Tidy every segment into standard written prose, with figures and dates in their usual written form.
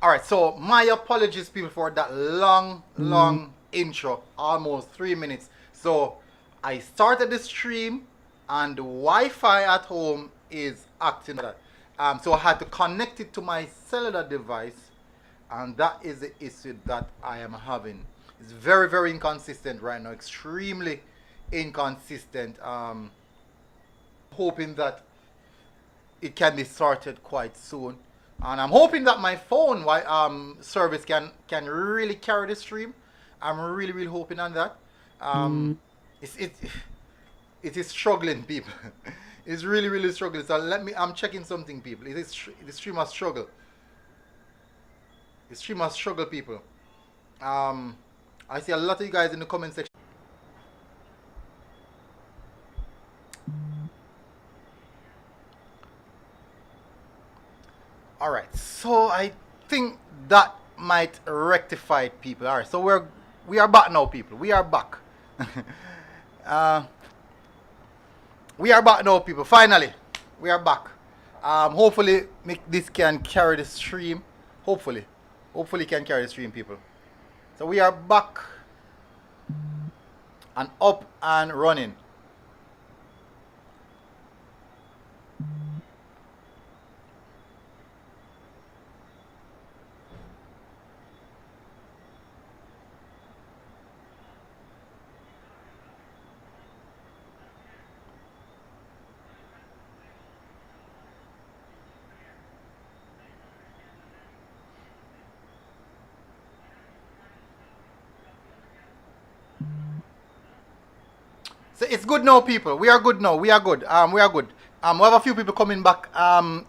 Alright, so my apologies, people, for that long intro. Almost 3 minutes. So, I started the stream, and the Wi-Fi at home is acting up. So I had to connect it to my cellular device, and that is the issue that I am having. It's very, very inconsistent right now. Extremely inconsistent. Hoping that it can be sorted quite soon, and I'm hoping that my phone service can really carry the stream. I'm really hoping on that. It's it is struggling, people. It's really struggling. So I'm checking something, people. The stream has struggled. The stream has struggled, people. I see a lot of you guys in the comment section. Alright, so I think that might rectify it, people. Alright, so we are back now, people. We are back. We are back now, people. Finally, we are back. Hopefully this can carry the stream. Hopefully can carry the stream, people. So we are back and up and running. So it's good now, people. We are good now. We are good. We are good. We have a few people coming back.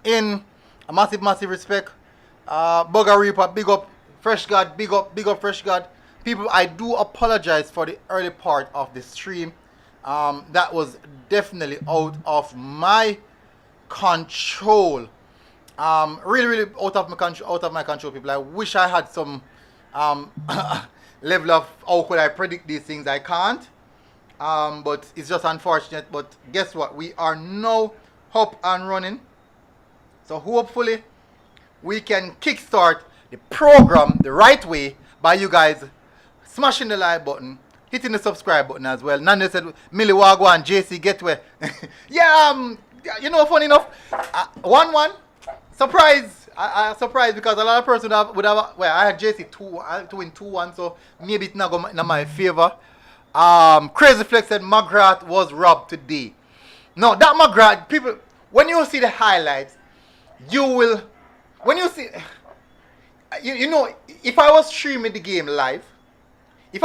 In a massive respect. Bugger Reaper, big up. Fresh God, big up Fresh God. People, I do apologize for the early part of the stream. That was definitely out of my control. Really out of my control, people. I wish I had some level of how could I predict these things. I can't. But it's just unfortunate. But guess what? We are now up and running. So hopefully we can kickstart the program the right way by you guys smashing the like button, hitting the subscribe button as well. Nando said, Millie Wagwan and JC get where. Yeah, you know, funny enough, 1-1. Surprise! I surprised because a lot of person would have. Well, I had JC 2 in 2-1, so maybe it's not going in my favor. Crazy Flex said McGrath was robbed today. No, that McGrath, people, when you see the highlights, you will, when you see, you know, if I was streaming the game live, you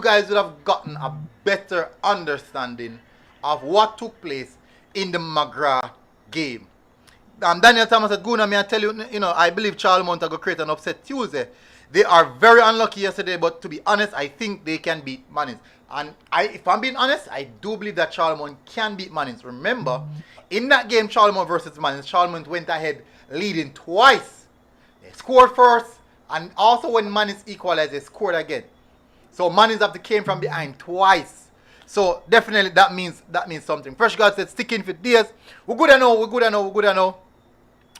guys would have gotten a better understanding of what took place in the McGrath game. Daniel Thomas said, Guna, may I tell you, you know, I believe Charlemont are going to create an upset Tuesday. They are very unlucky yesterday, but to be honest, I think they can beat Manins. And if I'm being honest, I do believe that Charlemont can beat Manins. Remember, in that game, Charlemont versus Manins, Charlemont went ahead leading twice. They scored first, and also when Manins equalized, they scored again. So Manins have to came from behind twice. So definitely that means something. Fresh God said, sticking for days. We're good to know.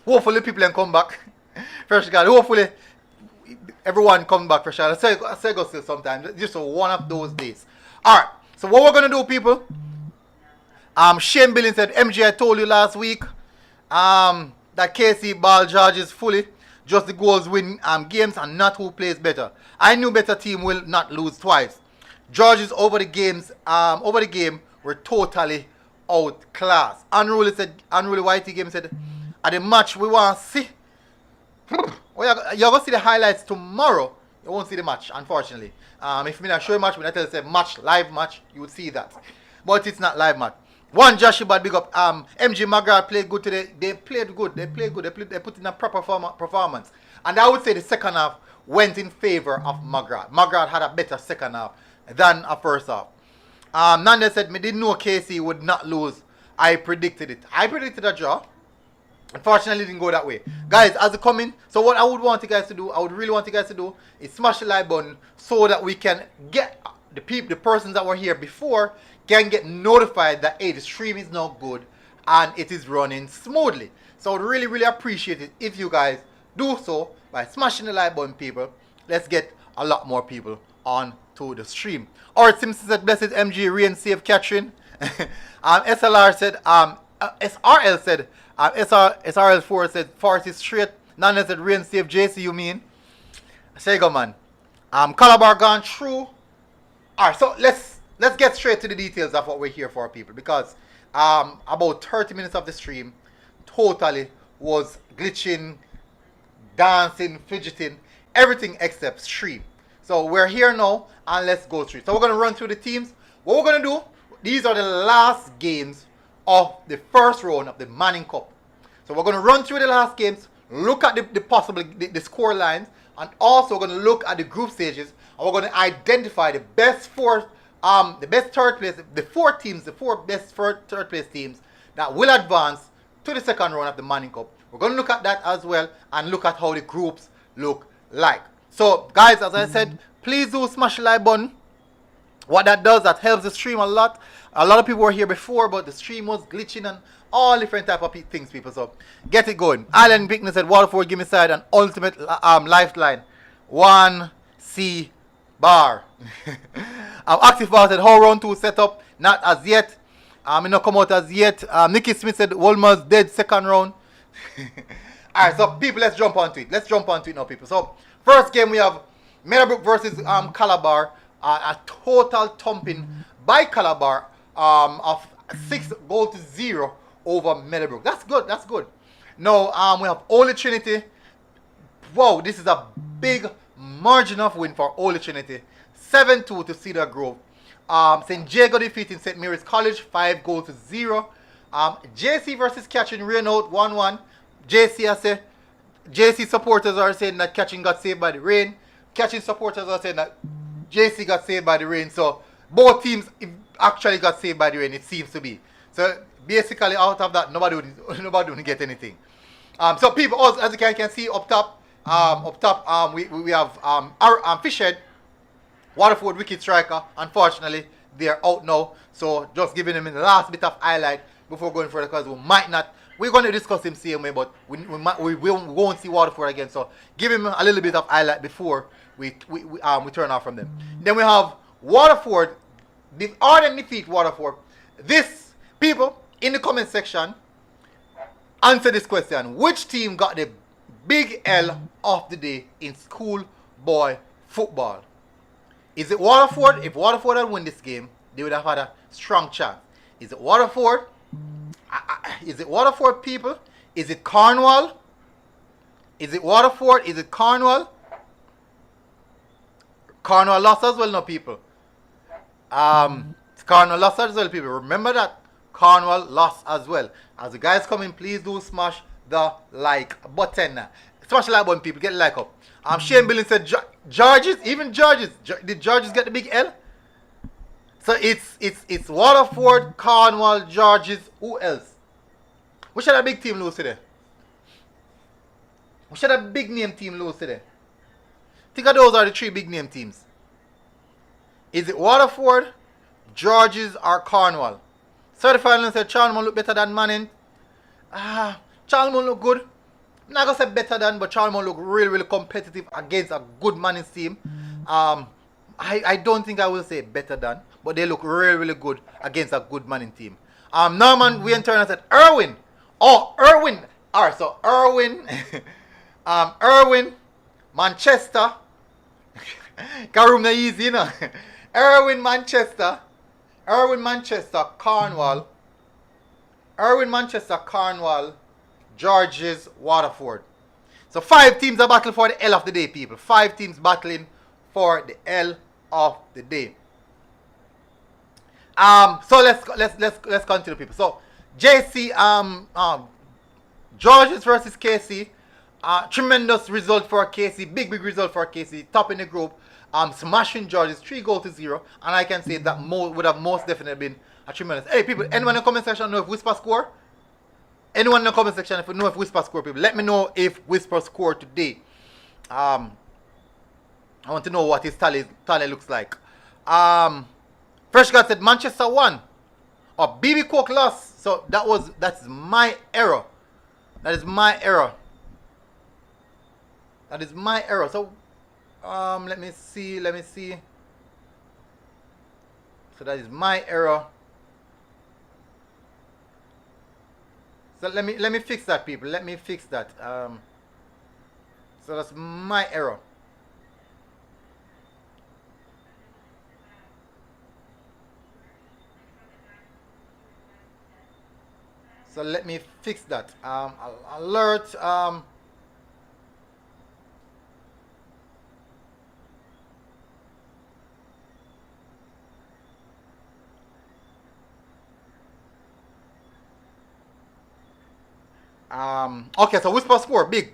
Hopefully people can come back. Fresh God, hopefully everyone come back for sure. I say go still sometimes. Just one of those days. Alright. So what we're gonna do, people. Shane Billings said, MJ, I told you last week that KC ball charges fully. Just the goals win games and not who plays better. I knew better team will not lose twice. Georges over the game were totally outclassed. Unruly Whitey game said, at the match we want to see. Well, you're going to see the highlights tomorrow. You won't see the match, unfortunately. If I show you match, when I tell you say match, live match, you would see that. But it's not live match. One Joshua Bad big up. MG McGrath played good today. They played good. They put in a proper performance. And I would say the second half went in favor of McGrath. McGrath had a better second half than a first half. Nanda said, me didn't know KC would not lose. I predicted it. I predicted a draw. Unfortunately, it didn't go that way. Guys, as it coming, so what I would want you guys to do, I would really want you guys to do, is smash the like button so that we can get the persons that were here before can get notified that, hey, the stream is now good and it is running smoothly. So I would really appreciate it if you guys do so. by smashing the like button, people. Let's get a lot more people on to the stream. Or Simpson said, blessed MG, rain save Catherine. SLR said, SRL said, SRL4 said, Forest is straight. Nana said, rain save JC, you mean? Say go, man. Calabar gone through. Alright, so let's get straight to the details of what we're here for, people, because about 30 minutes of the stream totally was glitching, dancing, fidgeting, everything except stream. So we're here now, and let's go through it. So we're going to run through the teams. What we're going to do, these are the last games of the first round of the Manning Cup. So we're going to run through the last games, look at the possible the score lines, and also we're going to look at the group stages, and we're going to identify the best the best third place, the four best third place teams that will advance to the second round of the Manning Cup. We're going to look at that as well, and look at how the groups look like. So guys, as I said, please do smash the like button. What that does, that helps the stream a lot. A lot of people were here before, but the stream was glitching and all different type of things, people. So get it going. Island Bickness said, Waterford, give me side and ultimate lifeline. 1C bar. Active Bar said, how round 2 set up? Not as yet. It not come out as yet. Nikki Smith said, Wolmer's dead second round. Alright, so people, let's jump onto it. Let's jump onto it now, people. So first game we have Meadowbrook versus Calabar. A total thumping by Calabar of 6-0 over Meadowbrook. That's good. That's good. Now we have Holy Trinity. Wow, this is a big margin of win for Holy Trinity. 7-2 to Cedar Grove. St. Jago defeating St. Mary's College 5-0. JC versus Catching rain out 1-1. JC supporters are saying that Catching got saved by the rain. Catching supporters are saying that JC got saved by the rain. So both teams actually got saved by the rain, it seems to be. So basically out of that, nobody would get anything. So people, also, as you can see up top, we have Fishhead, Waterford wicket striker. Unfortunately, they are out now. So just giving him the last bit of highlight before going further, because we might not. We're going to discuss him same way, but we won't see Waterford again. So give him a little bit of highlight before we turn off from them. Then we have Waterford. This ardent defeat Waterford. This, people, in the comment section, answer this question. Which team got the big L of the day in schoolboy football? Is it Waterford? If Waterford had won this game, they would have had a strong chance. Is it Waterford? Is it Waterford, people? Is it Cornwall? Is it Waterford? Is it Cornwall? Cornwall lost as well, no, people. Cornwall lost as well, people. Remember that. Cornwall lost as well. As the guys come in, please do smash the like button. Smash the like button, people. Get the like up. Shane Billings said, Georges, even Georges. Did Georges get the big L? So it's Waterford, Cornwall, Georges. Who else? We should have a big team lose today. We should have a big name team lose today. Think of those are the 3 big name teams. Is it Waterford, Georges, or Cornwall? Certified said Charlemont look better than Manning. Charlemont look good. I'm not going to say better than, but Charlemont look really, really competitive against a good Manning team. I don't think I will say better than, but they look really, really good against a good Manning team. Norman, we in turn said Irwin. Oh, Irwin. Alright, so Irwin. Irwin, Manchester. Karoom na easy, you know. Irwin, Manchester, Cornwall. Irwin, Manchester, Cornwall, Georges, Waterford. So 5 teams are battling for the L of the day, people. 5 teams battling for the L of the day. So let's continue, people. So JC, Georges versus KC. Tremendous result for KC. Big result for KC. Top in the group. Smashing Georges 3-0, and I can say that would have most definitely been a tremendous. Hey, people, anyone in the comment section know if Whisper score? Anyone in the comment section if you know if Whisper score, people? Let me know if Whisper scored today. I want to know what his tally looks like. Fresh God said Manchester won. Or BB Coke lost. So that's my error. That is my error. That is my error. So let me see. So that is my error. So let me fix that, people. Let me fix that. So that's my error. So let me fix that. Alert. Okay, so Whisper score big.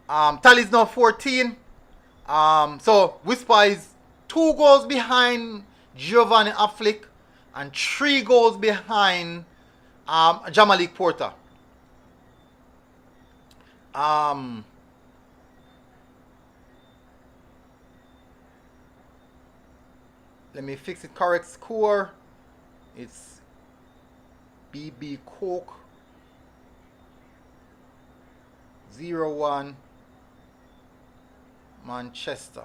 Tally is now 14. So Whisper is 2 goals behind Giovanni Affleck and 3 goals behind Jamalik Porter. Let me fix it. Correct score. It's BB Coke 0-1 Manchester.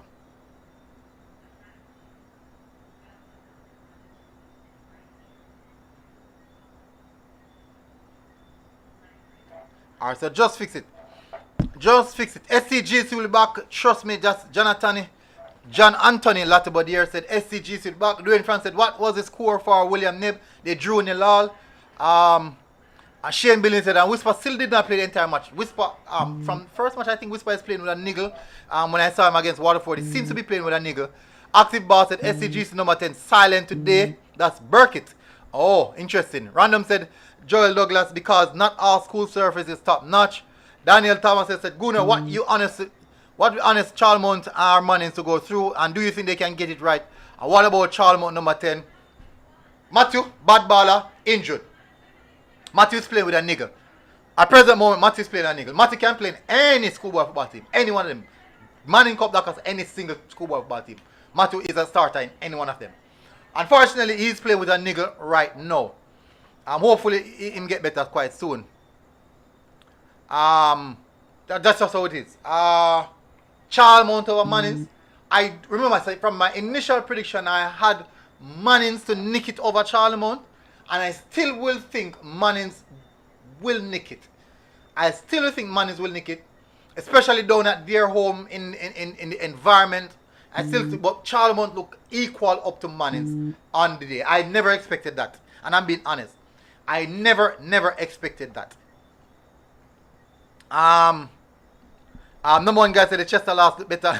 Alright, so just fix it. SCGC will be back. Trust me, just John Anthony Latibodier said SCGC will be back. Dwayne France said, what was the score for William Nib? They drew nil all. And Shane Billings said, and Whisper still did not play the entire match. Whisper, from first match, I think Whisper is playing with a niggle. When I saw him against Waterford, he seems to be playing with a niggle. Active Boss said SCGC number 10 silent today. That's Burkitt. Oh, interesting. Random said Joel Douglas because not all school surface is top notch. Daniel Thomas said, Gunnar, what honest Charlemont are managing to go through, and do you think they can get it right? And what about Charlemont number 10? Matthew, bad baller, injured. Matthew's playing with a niggle. At present moment, Matthew's playing a niggle. Matthew can play in any schoolboy football team. Any one of them. Manning Cup Dacosta, any single schoolboy football team. Matthew is a starter in any one of them. Unfortunately, he's playing with a niggle right now. Hopefully, he can get better quite soon. That's just how it is. Charlemont over Mannings. I remember from my initial prediction, I had Mannings to nick it over Charlemont. And I still will think Mannings will nick it. Especially down at their home in the environment. I still think, but Charlemont look equal up to Mannings on the day. I never expected that. And I'm being honest. I never expected that. Number one guy said the Chester last look better.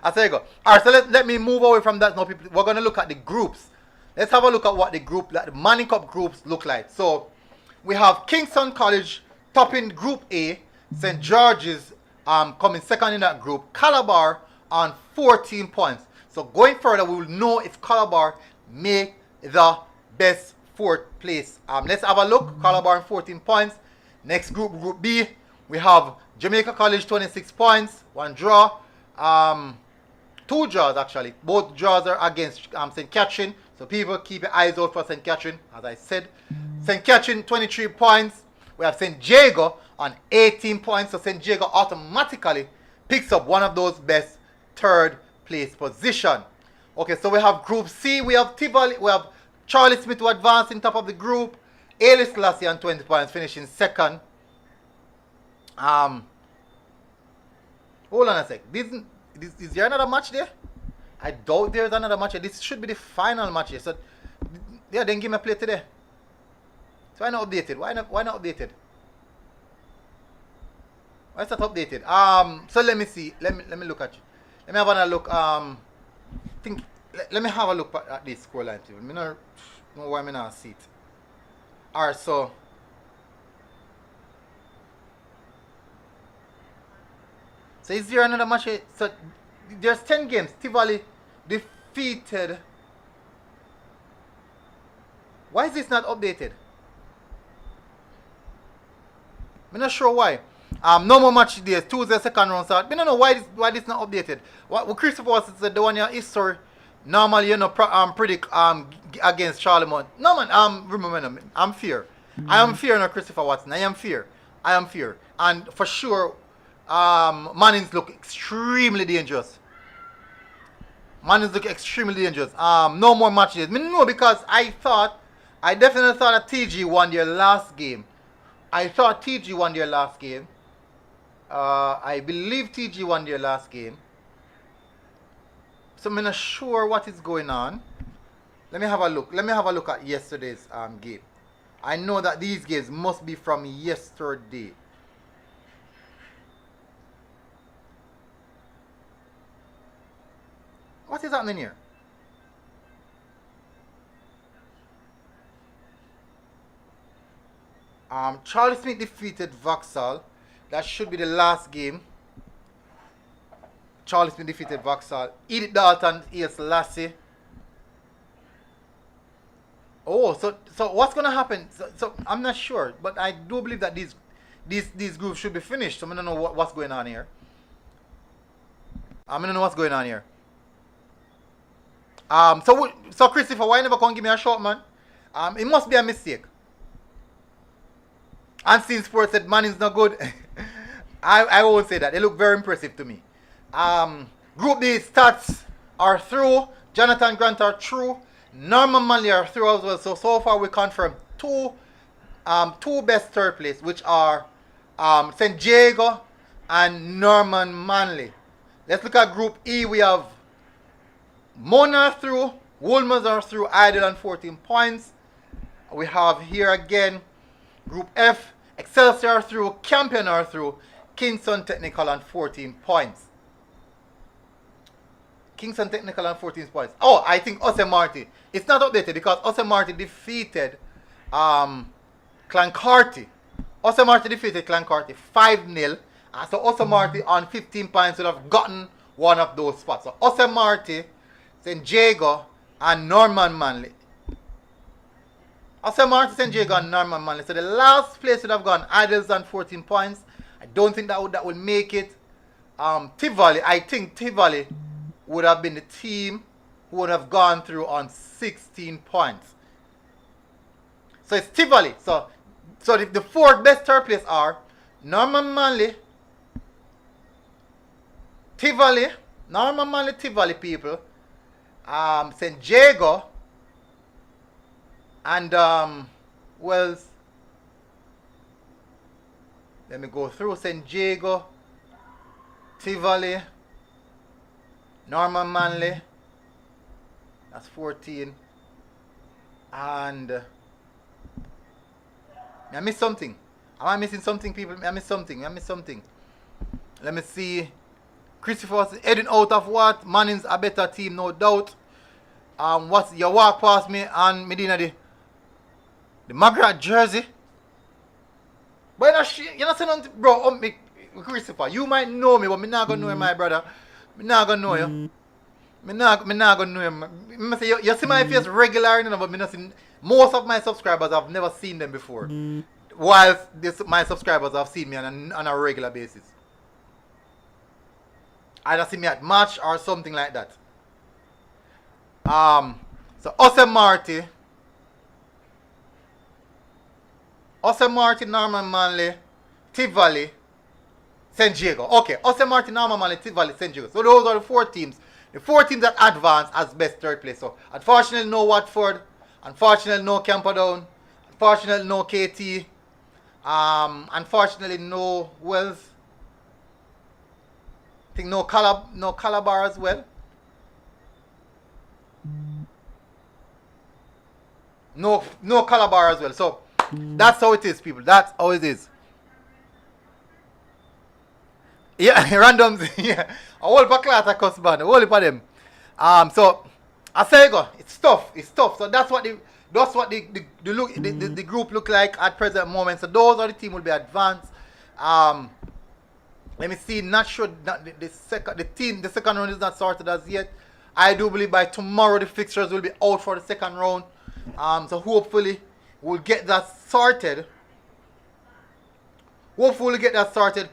I say go. Alright, so let me move away from that now, people. We're gonna look at the groups. Let's have a look at what the Manning Cup groups look like. So we have Kingston College topping Group A, St. George's coming second in that group, Calabar on 14 points. So going further, we will know if Calabar make the best 4th place. Let's have a look. Calabar on 14 points. Next group, Group B, we have Jamaica College 26 points, 1 draw, 2 draws actually. Both draws are against St. Catherine. So people keep your eyes out for St. Catherine, as I said. St. Catherine, 23 points. We have St. Jago on 18 points. So St. Jago automatically picks up one of those best 3rd place position. Okay, so we have Group C. We have Tivoli. We have Charlie Smith who advanced in top of the group. Ailey Selassie on 20 points, finishing second. Hold on a sec. Is there another match there? I doubt there's another match. This should be the final match here. So, yeah, then give me a play today. So why not updated? Why not updated? Why is that updated? So let me see. Let me look at you. Let me have another look. Let me have a look at this score line too. I don't know why I not see it. Alright, so is there another match here? So there's 10 games. Tivoli defeated. Why is this not updated? I'm not sure why. No more match days. Tuesday, second round. So I don't know why this not updated. What Christopher said, the one your history normally predict against Charlemont. No man, remember, I'm fear. I am fear, no Christopher Watson. I am fear. And for sure, Mannings look extremely dangerous. Mannings look extremely dangerous. No more matches. No, because I definitely thought that TG won their last game. I thought TG won their last game. I believe TG won their last game. So I'm not sure what is going on. Let me have a look. Let me have a look at yesterday's game. I know that these games must be from yesterday. What is happening here? Charlie Smith defeated Vauxhall. That should be the last game. Charlie Smith defeated Vauxhall. Edith Dalton, E.S. Lassie. Oh, so what's gonna happen? So I'm not sure, but I do believe that these groups should be finished. So I don't know what's going on here. I don't know what's going on here. So Christopher, why you never come give me a shot, man? It must be a mistake. Unseen Sports said Manning's not good. I won't say that. They look very impressive to me. Group D stats are through. Jonathan Grant are through. Norman Manley are through as well. So far we confirmed two best third place, which are St. Diego and Norman Manley. Let's look at Group E. We have Mona are through. Wolmer's are through. Idle on 14 points. We have here again Group F. Excelsior are through. Campion are through. Kingston Technical on 14 points. Kingston Technical on 14 points. Oh, I think Marty. It's not updated because Marty defeated Clancarty. Marty defeated Clancarty 5-0. So Marty on 15 points would have gotten one of those spots. So Marty, St. Diego, and Norman Manley. Marty, St. Diego, and Norman Manley. So the last place would have gone Idols on 14 points. I don't think that would make it. Tivoli, I think Tivoli would have been the team who would have gone through on 16 points. So it's Tivoli. So the fourth best third place are Norman Manley, Tivoli, Norman Manley, Tivoli people, St. Diego, and Wells. Let me go through St. Diego, Tivoli, Norman Manley. That's 14. And I missed something. Am I missing something, people? I missed something. Let me see. Christopher heading out of what? Manning's a better team, no doubt. What's your walk past me and Medina the McGrath jersey? But you know saying, bro, Christopher, you might know me, but me not gonna know you, my brother. Me not gonna know you. Me not gonna know you. Me say you see my face regularly, but me not see most of my subscribers. I've never seen them before. Whilst my subscribers have seen me on a regular basis. Either see me at match or something like that. So Marty, Norman Manley, Tivoli, St. Diego. Okay, Marty, Norman Manley, Tivoli, St. Diego. So those are the four teams. The four teams that advance as best third place. So unfortunately no Watford, unfortunately no Camperdown, unfortunately no KT, unfortunately no Wells. I think no Calabar as well. No Calabar as well. So that's how it is, people. That's how it is. Yeah, randoms. Yeah, a whole pack of Dacosta, a whole heap of them. So I say go. It's tough. So that's what the group look like at present moment. So those are the team will be advanced. Let me see. Not sure that the second round is not sorted as yet. I do believe by tomorrow the fixtures will be out for the second round. So hopefully we'll get that sorted.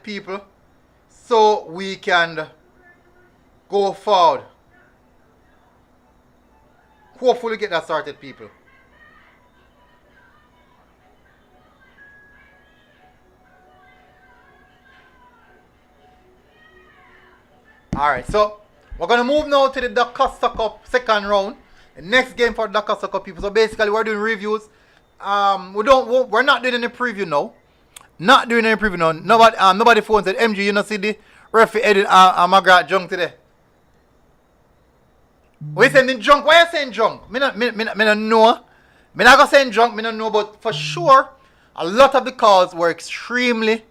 People, so we can go forward. Hopefully get that sorted, people. Alright, so we're gonna move now to the Dacosta Cup second round. The next game for Dacosta Cup people. So basically we're doing reviews. We're not doing any preview now. Not doing any preview now. Nobody phone said MG, you know see the referee Edwin McGrath drunk today. We sending drunk. Why you saying drunk? Me not know. Me not gonna say drunk, me not know, but for sure a lot of the calls were extremely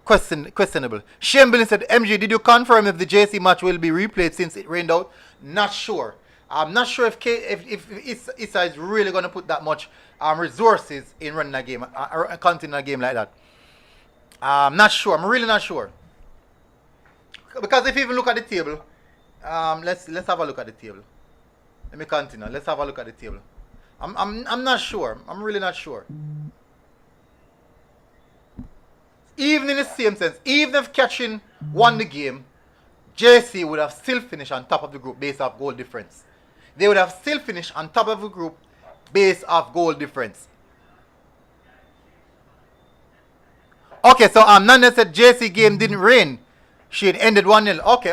questionable. Shane Billing said, MG, did you confirm if the JC match will be replayed since it rained out? Not sure. I'm not sure if Issa is really going to put that much resources in running a game, or continuing a game like that. I'm not sure. I'm really not sure. Because if you even look at the table, let's have a look at the table. Let me continue. Let's have a look at the table. I'm not sure. I'm really not sure. Even in the same sense, even if Catching won the game, JC would have still finished on top of the group based off goal difference. They would have still finished on top of the group based off goal difference. Okay, so Nanda said JC game didn't rain. She had ended 1-0. Okay.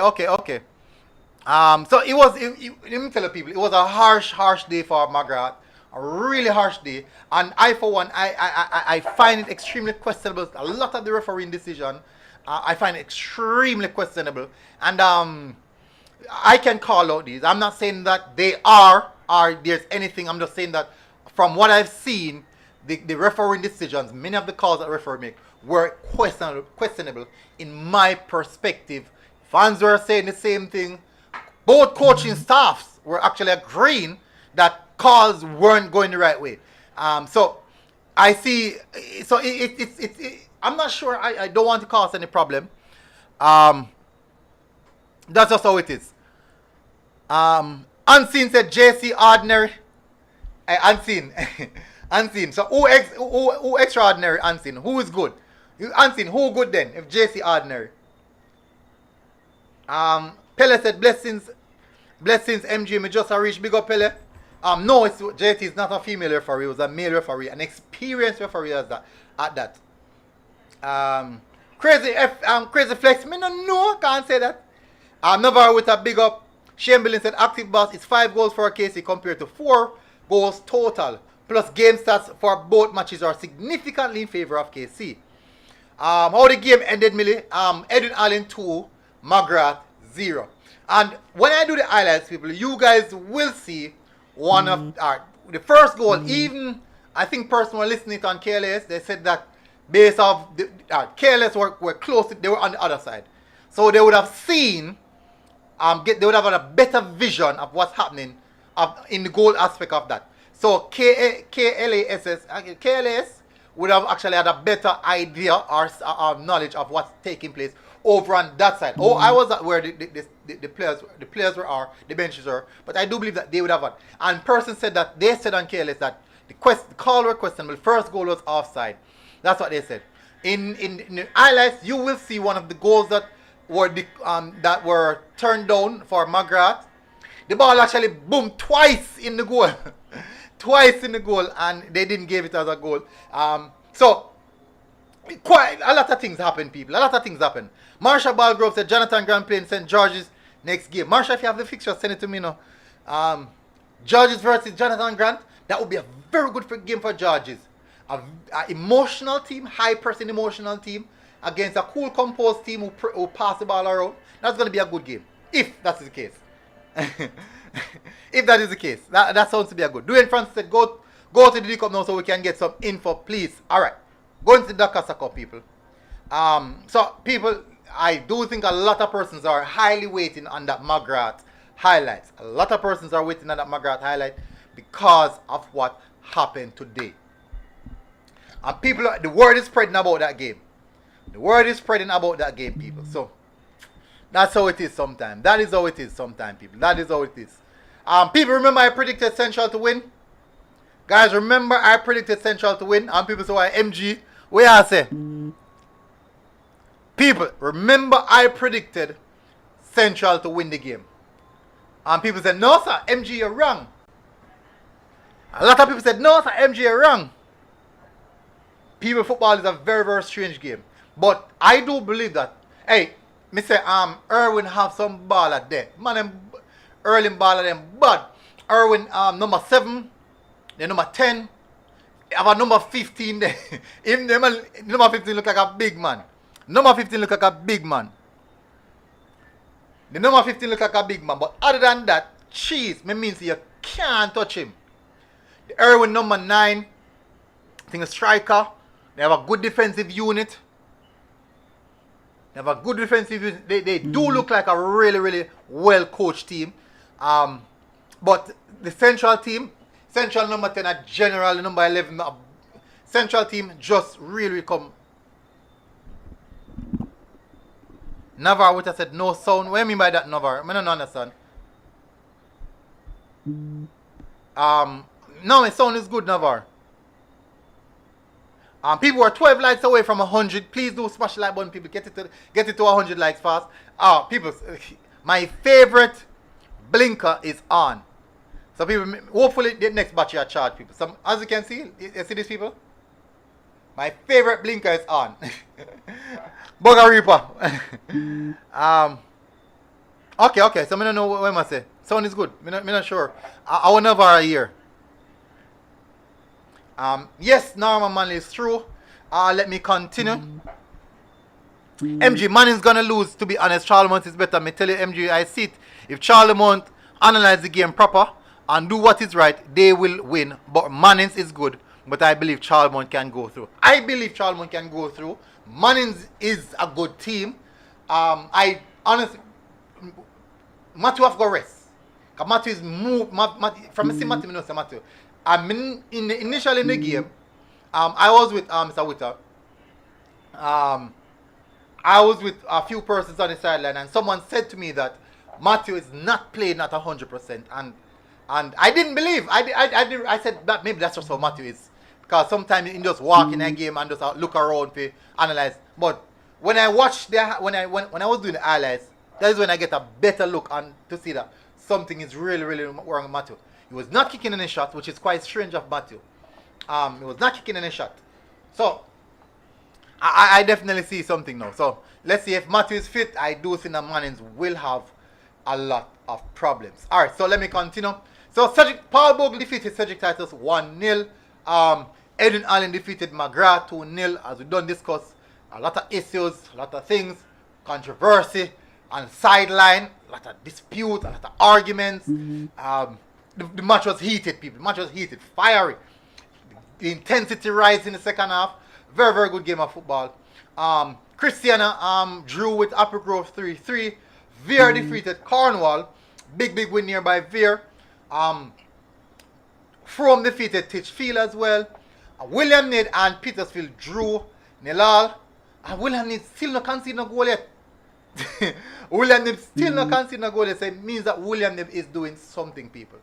So let me tell you people, it was a harsh day for McGrath. A really harsh day, and I for one I find it extremely questionable. A lot of the refereeing decision I find extremely questionable, and I can call out these. I'm not saying that they are or there's anything. I'm just saying that from what I've seen, the refereeing decisions, many of the calls that referee make were questionable in my perspective. Fans were saying the same thing. Both coaching staffs were actually agreeing that calls weren't going the right way. So I see. So I'm not sure. I don't want to cause any problem. That's just how it is. Unseen said JC ordinary. Unseen. Unseen. So who extraordinary? Unseen. Who is good? Unseen. Who good then? If JC ordinary. Pele said blessings. MG me just a reach. Big up Pele. No, JT is not a female referee. It was a male referee, an experienced referee at that. Crazy Flex. Me no, can't say that. Navarro with a big up. Shane Billing said active boss is 5 goals for KC compared to 4 goals total. Plus game stats for both matches are significantly in favor of KC. How the game ended, Millie? Edwin Allen 2, McGrath 0. And when I do the highlights, people, you guys will see one of the first goal. Even I think person were listening to on KLS, they said that based off the KLS were close, they were on the other side, so they would have seen they would have had a better vision of what's happening in the goal aspect of that. So KLS would have actually had a better idea or knowledge of what's taking place over on that side. Oh, I was at where the players were, the benches were, but I do believe that they would have had. And person said that they said on KLS that the call were questionable. First goal was offside. That's what they said. In the highlights, you will see one of the goals that were turned down for McGrath. The ball actually boomed twice in the goal. Twice in the goal, and they didn't give it as a goal. So quite a lot of things happen, people. A lot of things happen. Marsha Balgrove said Jonathan Grant playing St. George's next game. Marsha, if you have the fixture, send it to me now. Georges versus Jonathan Grant. That would be a very good game for Georges. An emotional team, high pressing emotional team against a cool composed team who pass the ball around. That's going to be a good game, if that's the case. If that is the case, that sounds to be a good. Dwayne Francis said go to the D Cup now so we can get some info, please. All right, going to the Dacosta Cup, people. So people, I do think a lot of persons are highly waiting on that McGrath highlights. A lot of persons are waiting on that McGrath highlight because of what happened today. And people, the word is spreading about that game. The word is spreading about that game, people. So that's how it is sometimes. That is how it is sometimes, people. That is how it is. People, remember I predicted Central to win? Guys, remember I predicted Central to win? And people say, why MG? Where I say? People, remember I predicted Central to win the game. And people said, no sir, MG, you're wrong. A lot of people said, no sir, MG, you're wrong. People, football is a very, very strange game. But I do believe that, hey, me say Irwin have some baller there. Man, them early baller them, but Irwin number 7, the number 10, have a number 15 there. Him, number 15 look like a big man. Number 15 look like a big man. The number 15 look like a big man, but other than that, cheese, me means you can't touch him. The Irwin number 9, I think a striker. They have a good defensive unit. They have a good defensive unit. They do look like a really, really well coached team. But the central team, central number 10 and general number 11, central team just really come. Navarre, what I said, no sound. What do you mean by that, Navarre? I don't understand. No, my sound is good, Navarre. People are 12 likes away from 100. Please do smash the like button, people. Get it to 100 likes fast. People, my favorite blinker is on. So people, hopefully the next batch you charge people. Some, as you can see, you see these people? My favorite blinker is on. Bugger Reaper. Okay. So I don't know what I say. Sound is good. I'm not sure. I will never hear. Yes, Norman Manley is true. Let me continue. MG, Manning's gonna lose, to be honest. Charlemont is better. Me tell you, MG, I see it. If Charlemont analyze the game proper and do what is right, they will win. But Manning's is good. But I believe Charlemont can go through. Manning's is a good team. I honestly, Matthew have got rest. Because Matthew is moved. From the same Matthew, I know Matthew. Initially in the game, I was with Mr. Witter. I was with a few persons on the sideline, and someone said to me that Matthew is not playing at 100%, and I didn't believe. I said that maybe that's just how Matthew is, because sometimes he just walk in a game and just look around to analyze. But when I watched when I was doing the highlights, that is when I get a better look and to see that something is really wrong with Matthew. He was not kicking any shot, which is quite strange of Matthew. He was not kicking any shot. So, I definitely see something now. So, let's see if Matthew is fit. I do think that Mannings will have a lot of problems. Alright, so let me continue. So, Paul Bogle defeated Cedric Titus 1-0. Edwin Allen defeated McGrath 2-0. As we done discuss, a lot of issues, a lot of things, controversy, on sideline, a lot of dispute, a lot of arguments. The match was heated, people. The match was heated, fiery. The intensity rise in the second half. Very good game of football. Christiana drew with Apple Grove 3-3. Veer defeated Cornwall. Big win here by Veer. From defeated Titchfield as well. William Ned and Petersfield drew 0-0. And William Ned still not conceded no goal yet. William Nib still not conceding a goal. So it means that William Nib is doing something, people.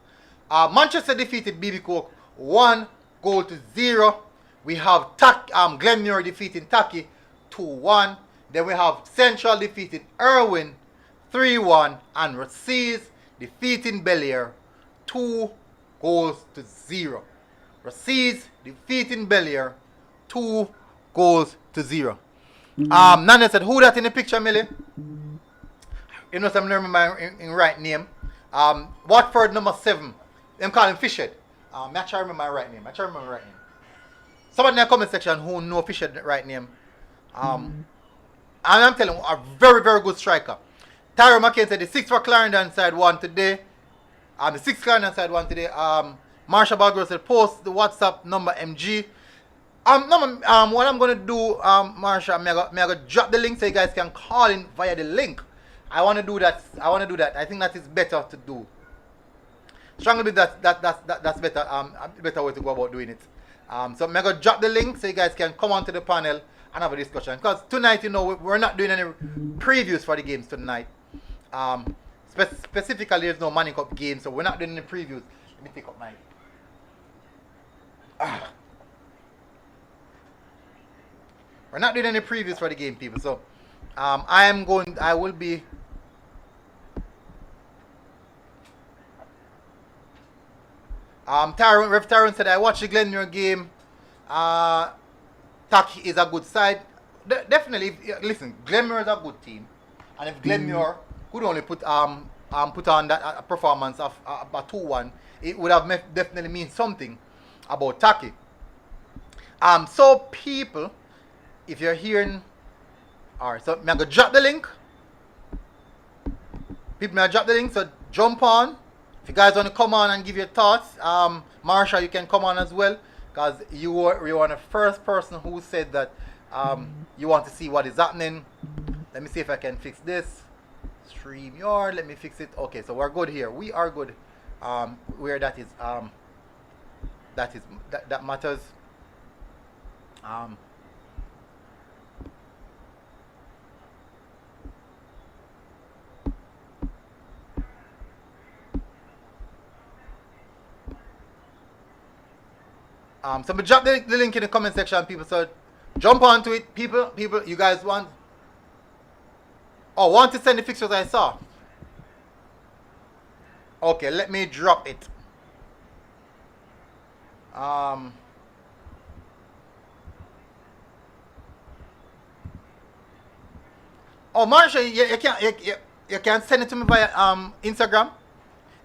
Manchester defeated BB Coke 1-0. We have Glenmuir defeating Taki 2-1. Then we have Central defeating Irwin 3-1. And Raciz defeating Bel-Air 2-0. Raciz defeating Bel-Air 2-0. Nana said, who that in the picture, Millie? You know, some remember in right name. Watford number 7. Them call him Fished. I try to remember my right name. Somebody in the comment section who know Fished right name. And I'm telling you, a very good striker. Tyro McCain said the 6 for Clarendon side 1 today. The 6 Clarendon side 1 today. Marsha Bagro said post the WhatsApp number MG. What I'm gonna do, Marsha, I'm gonna drop the link so you guys can call in via the link. I wanna do that. I think that is better to do. Strongly believe that's better. A better way to go about doing it. So I'm gonna drop the link so you guys can come onto the panel and have a discussion. Because tonight, you know, we're not doing any previews for the games tonight. Specifically, there's no Manning Cup game, so we're not doing any previews. Let me pick up my. We're not doing any previews for the game, people. So, I will be. Rev Tyrone said, I watched the Glenmuir game. Taki is a good side. Definitely, listen, Glenmuir is a good team. And if Glenmure could only put on that performance of a 2-1, it would have definitely mean something about Taki. So people, if you're hearing, alright, so I'm gonna drop the link. People, may I drop the link, so jump on. If you guys want to come on and give your thoughts, Marsha, you can come on as well, because you were the first person who said that you want to see what is happening. Let me see if I can fix this. StreamYard, let me fix it. Okay, so we're good here. We are good. Where that is, that matters. So we drop the link in the comment section, people. So jump onto it, people. You guys want to send the pictures I saw? Okay, let me drop it. Marsha, you can send it to me via Instagram,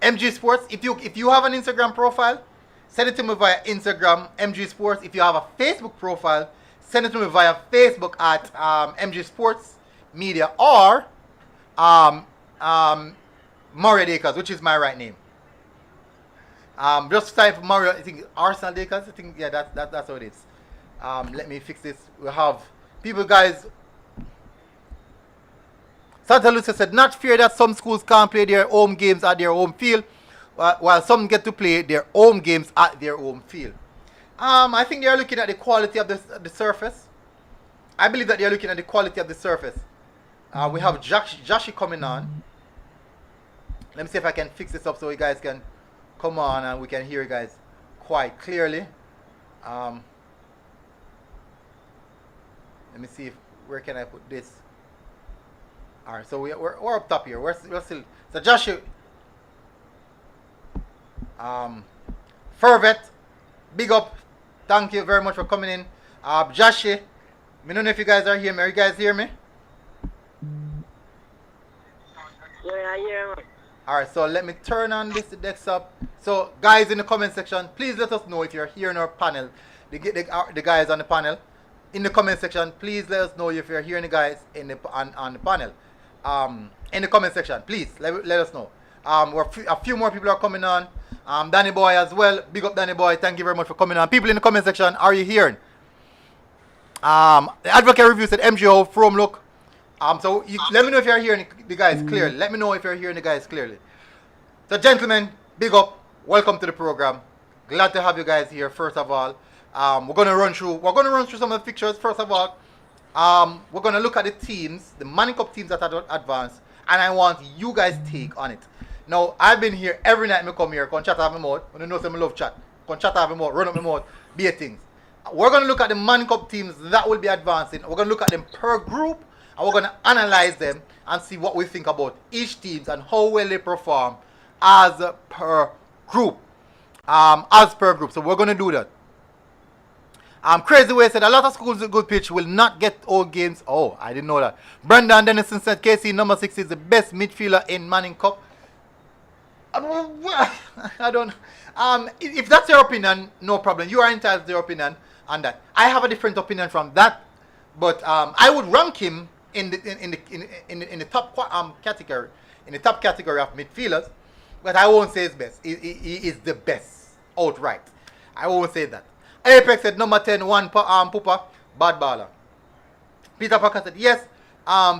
MG Sports. If you have an Instagram profile, send it to me via Instagram, MG Sports. If you have a Facebook profile, send it to me via Facebook at MG Sports Media or Mario Dacos, which is my right name. Just type for Mario, I think Arsenal Dacos. I think, yeah, that's how it is. Let me fix this. We have people, guys. Santa Lucia said, not fair that some schools can't play their home games at their home field, while some get to play their home games at their home field. I think they are looking at the quality of the surface. I believe that they are looking at the quality of the surface. We have Joshi coming on. Let me see if I can fix this up so you guys can come on and we can hear you guys quite clearly. Let me see where can I put this. Alright, so we're up top here. We're still, so Joshi, Fervet, big up. Thank you very much for coming in. Joshi, I don't know if you guys are here. Are you guys hear me? Yeah, I hear you. Alright, so let me turn on this desktop. So guys in the comment section, please let us know if you're here in our panel. The guys on the panel. In the comment section, please let us know if you're hearing the guys on the panel. In the comment section, please let us know. A few more people are coming on. Danny Boy as well. Big up Danny Boy. Thank you very much for coming on. People in the comment section, are you hearing? The Advocate Review said MGO from look. So let me know if you're hearing the guys clearly. Let me know if you're hearing the guys clearly. So gentlemen, big up. Welcome to the program. Glad to have you guys here. First of all, we're gonna run through some of the fixtures. First of all, we're gonna look at the teams, the Manning Cup teams that are advanced, and I want you guys' take on it. Now, I've been here every night. Me come here, come chat have my mouth. When you know some love chat, come chat have my mouth, run up my mouth, be things. We're gonna look at the Manning Cup teams that will be advancing. We're gonna look at them per group, and we're gonna analyze them and see what we think about each teams and how well they perform as per group. So we're gonna do that. Crazy Way said a lot of schools with good pitch will not get old games. Oh, I didn't know that. Brendan Dennison said KC number 6 is the best midfielder in Manning Cup. I don't. If that's your opinion, no problem. You are entitled to your opinion on that. I have a different opinion from that, but I would rank him in the top category, in the top category of midfielders. But I won't say he's best. He is the best outright. I won't say that. Apex said number 10, Pupa, bad baller. Peter Parker said yes.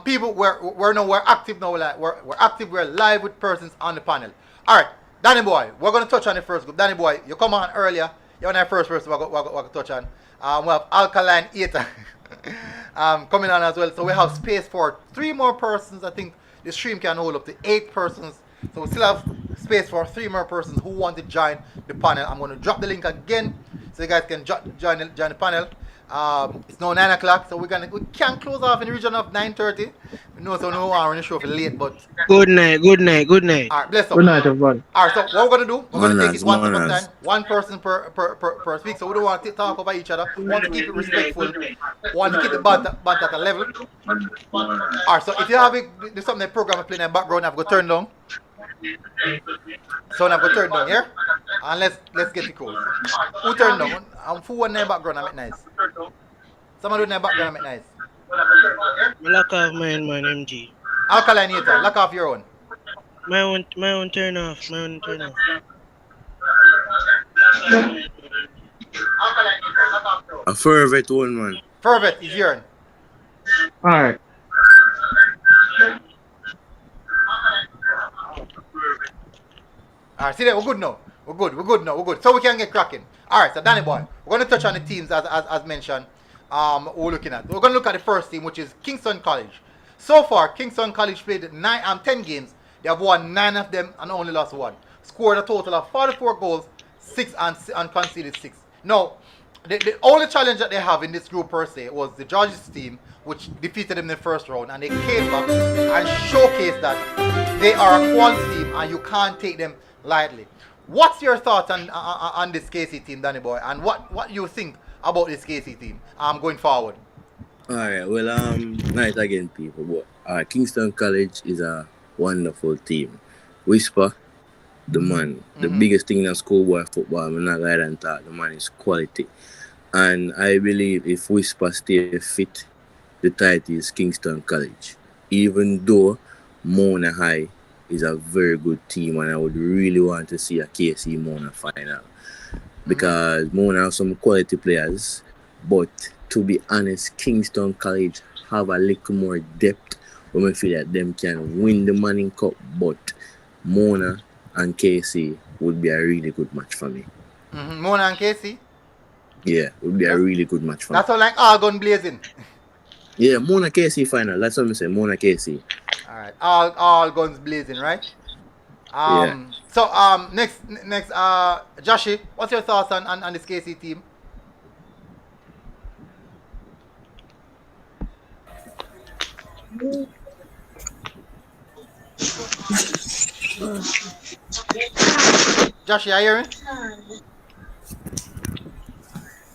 People, we're active now. We're active. We're live with persons on the panel. All right, Danny Boy, we're gonna touch on the first group. Danny Boy, you come on earlier. You're on our first person. We're gonna touch on. We have Alkaline Eater coming on as well. So we have space for 3 more persons. I think the stream can hold up to 8 persons. So we still have space for 3 more persons who want to join the panel. I'm gonna drop the link again so you guys can join the panel. It's now 9 o'clock, so we can close off in the region of 9:30. We know so no one on the show for late, but Good night, good night, good night. alright, bless up. Good night, everyone. Alright, so what we're gonna do, we're gonna take it one step at a Manners. time, one person per speak. So we don't want to talk over each other. We want to keep it respectful. We want to keep the band at a level. Alright, so if you have there's something the program playing in the background, I've got turned down. So I've got turned down here. And let's get it close. Who turned down? I'm full one in the background, I make nice. Someone do in the background, I make nice. Lock off mine, man, MG. Alkaline heater, lock off your own. My own turn off, my own turn off. A fervent one, man. Fervet is your own. Alright. Alright, see that? We're good now. We're good. So we can get cracking. Alright, so Danny boy, we're going to touch on the teams as mentioned. We're looking at. We're going to look at the first team, which is Kingston College. So far, Kingston College played 10 games. They have won 9 of them and only lost 1. Scored a total of 44 goals, 6 and conceded 6. Now, the only challenge that they have in this group per se was the Georges team, which defeated them in the first round, and they came back and showcased that they are a quality team and you can't take them lightly. What's your thoughts on this KC team, Danny boy, and what you think about this KC team going forward? Alright, well, night again, people. But Kingston College is a wonderful team. Whisper, the man. The biggest thing in schoolboy football, I'm not going and talk, the man is quality. And I believe if Whisper stay fit, the title is Kingston College. Even though Mona High is a very good team, and I would really want to see a KC Mona final. Because Mona have some quality players, but to be honest, Kingston College have a little more depth when we feel that them can win the Manning Cup, but Mona and KC would be a really good match for me. Mona and KC? Yeah, would be a really good match for me. That's all like all gun blazing. Yeah, Mona KC final. That's what I say, Mona KC. Alright, all guns blazing, right? Yeah. So next Joshi, what's your thoughts on this KC team? Joshi, are you hearing?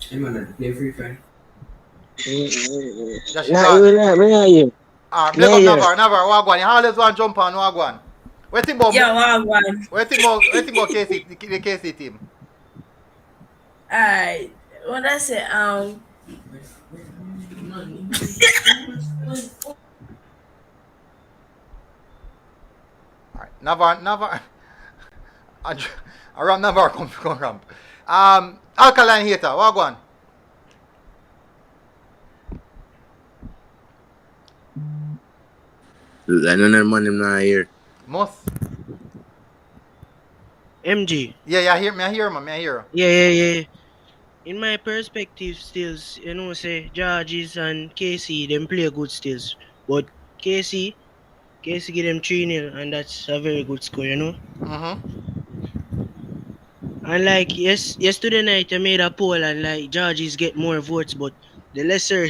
Hey man, play free fire. Joshi, Nah, bless up Navar, Wagwan. You always want to jump on Wagwan. What think about Wagwan. What think about KC, the KC team? Alright. What I say, Alright, Navar. Around Navar come ramp. Alkaline hater, Wagwan. I know that man them not here. Most. MG. Yeah, I hear him. Yeah. In my perspective, stills, say Georges and KC, them play good stills. But KC get them 3-0, and that's a very good score, And like yesterday night I made a poll, and like Georges get more votes, but the lesser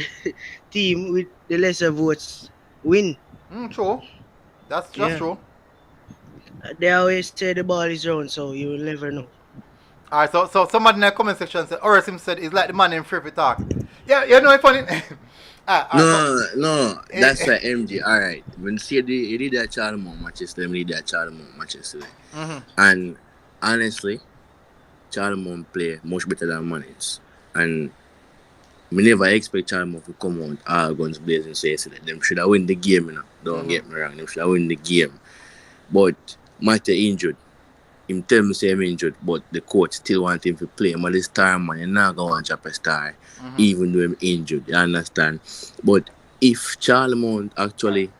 team with the lesser votes win. True. That's true. They always say the ball is round, so you will never know. Alright, so somebody in the comment section said, Orasim said, it's like the man in free for talk. Yeah, you know it's funny. No, that's for MG. Alright. When he did that Charlemont matches, them did that Charlemont matches today. And honestly, Charlemont play much better than Mannings. And we never expect Charlemont to come out all guns blazing, so yesterday. Them should have win the game, Don't get me wrong. Them should have win the game. But Matchday injured. Him tell me say I'm injured, but the coach still want him to play. But the star man, you're not going to drop a star, even though I'm injured. You understand? But if Charlemont actually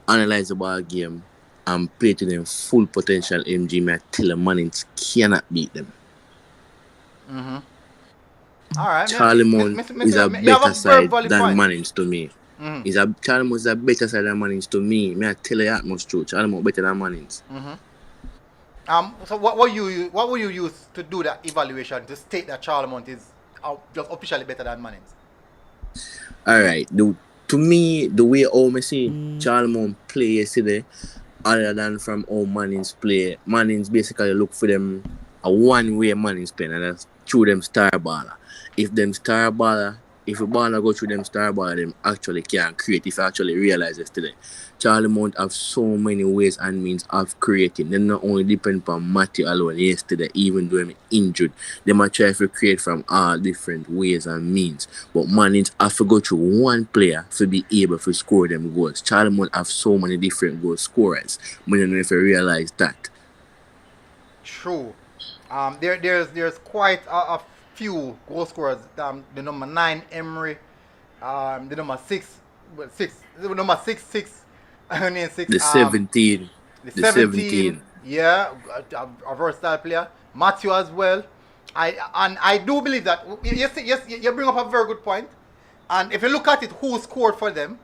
analyze the ball game and play to them full potential, MG, I tell them Mannings cannot beat them. Alright. Charlemont is a better side than Mannings to me. Charlemont is a better side than Mannings to me. I tell you that much true. Charlemont better than Mannings. So what will you use to do that evaluation to state that Charlemont is just officially better than Mannings? Alright, to me, the way how I see Charlemont play yesterday, other than from how Manning's play, Manning's basically look for them a one-way Manning's play, and that's through them star baller. If a baller go through them star baller, them actually can create. If you actually realize yesterday, Charlemont have so many ways and means of creating. They not only depend on Matthew alone yesterday, even though I'm injured. They might try to create from all different ways and means. But Mannings have to go through one player to be able to score them goals. Charlemont have so many different goal scorers. I don't know if you realize that. True. There's quite a few goal scorers. The number 9 Emery, the number 6, the number 6. Her name 6. The 17. The 17. Yeah, a versatile player. Matthew as well. I do believe that. Yes, you bring up a very good point. And if you look at it, who scored for them?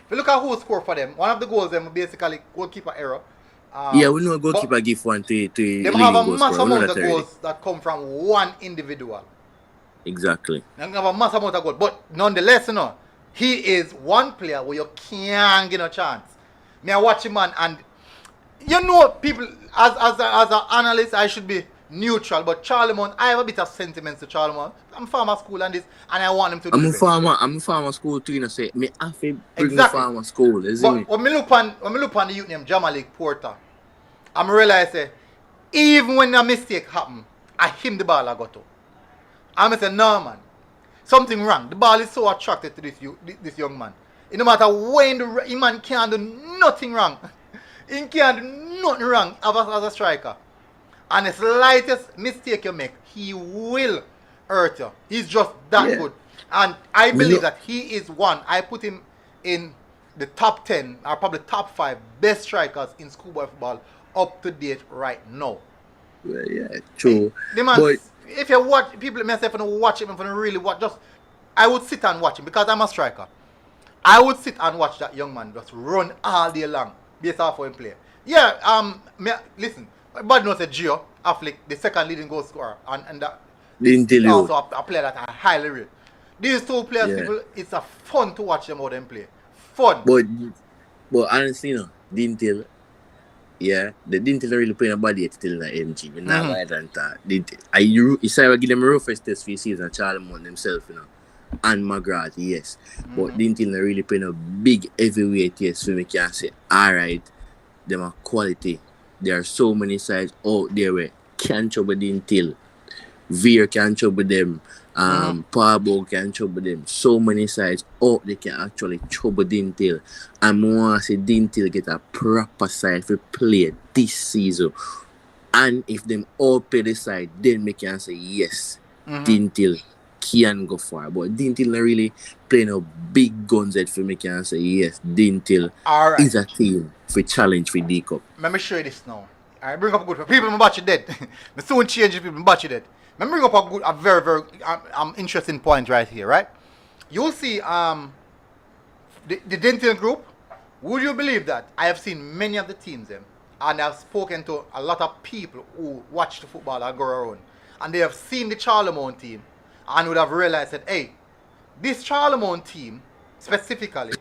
One of the goals them basically goalkeeper error. Yeah, we know goalkeeper give one to they have a massive amount of goals that come from one individual. Exactly. They have a massive amount of goals. But nonetheless, he is one player where you can't get a chance. Me I watch him and people as an analyst I should be neutral, but Charlemont, I have a bit of sentiments to Charlemont. I'm farmer school and this, and I want him to do I'm a farmer school too, say me have to bring the farmer school, isn't it? When me look on the youth named Jamalik Porter, I'm realize even when a mistake happen, I him the ball I got to. I'm say no man. Something wrong. The ball is so attracted to this young man. It no matter when the man can't do nothing wrong. He can't do nothing wrong as a striker. And the slightest mistake you make, he will hurt you. He's just that good. And I believe that he is one. I put him in the top 10 or probably top 5 best strikers in schoolboy football up to date right now. Well, yeah, true. The man, if you watch, people myself and watch him and really watch, I would sit and watch him because I'm a striker. I would sit and watch that young man just run all day long based off how he play. Yeah, listen, but not a Gio Affleck, the second leading goal scorer, and that is also a player that I highly rate. These two players, people, it's a fun to watch them how them play. Fun. But honestly, Dintil, the Dintil really playing a body yet still in the MG. But not like that. It's like I give them a roughest test for the season, Charlemont themselves, and McGrath, yes. But Dintil really playing a big heavyweight, yes, so we can say, alright, them are quality. There are so many sides out there where can trouble Dintil. Veer can trouble them. Parbo can trouble them. So many sides out they can actually trouble Dintil. And I want to see Dintil get a proper side for play this season. And if them all play the side, then we can say yes, Dintil can go far. But Dintil not really playing no big guns at for me can say yes, Dintil is a team for challenge for D Cup. Let me show you this now. I bring up a good people. I'm about you dead. I soon change people. I'm about you dead. Let me bring up a very very interesting point right here. Right, you'll see the Dintil group. Would you believe that I have seen many of the teams them, and I've spoken to a lot of people who watch the football and go around, and they have seen the Charlemont team, and would have realized that hey, this Charlemont team specifically.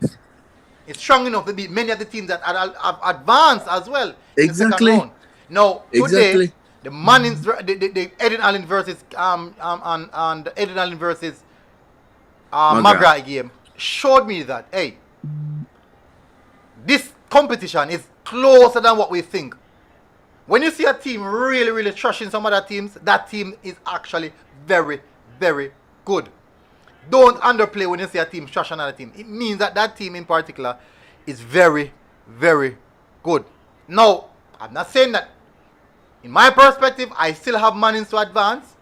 It's strong enough to beat many of the teams that have advanced as well. Exactly. In the second round. Now today, the Mannings, the Edwin Allen versus and the Edwin Allen versus McGrath game showed me that hey, this competition is closer than what we think. When you see a team really really trashing some other teams, that team is actually very very good. Don't underplay when you see a team trash another team. It means that that team in particular is very, very good. Now, I'm not saying that. In my perspective, I still have Mannings to advance.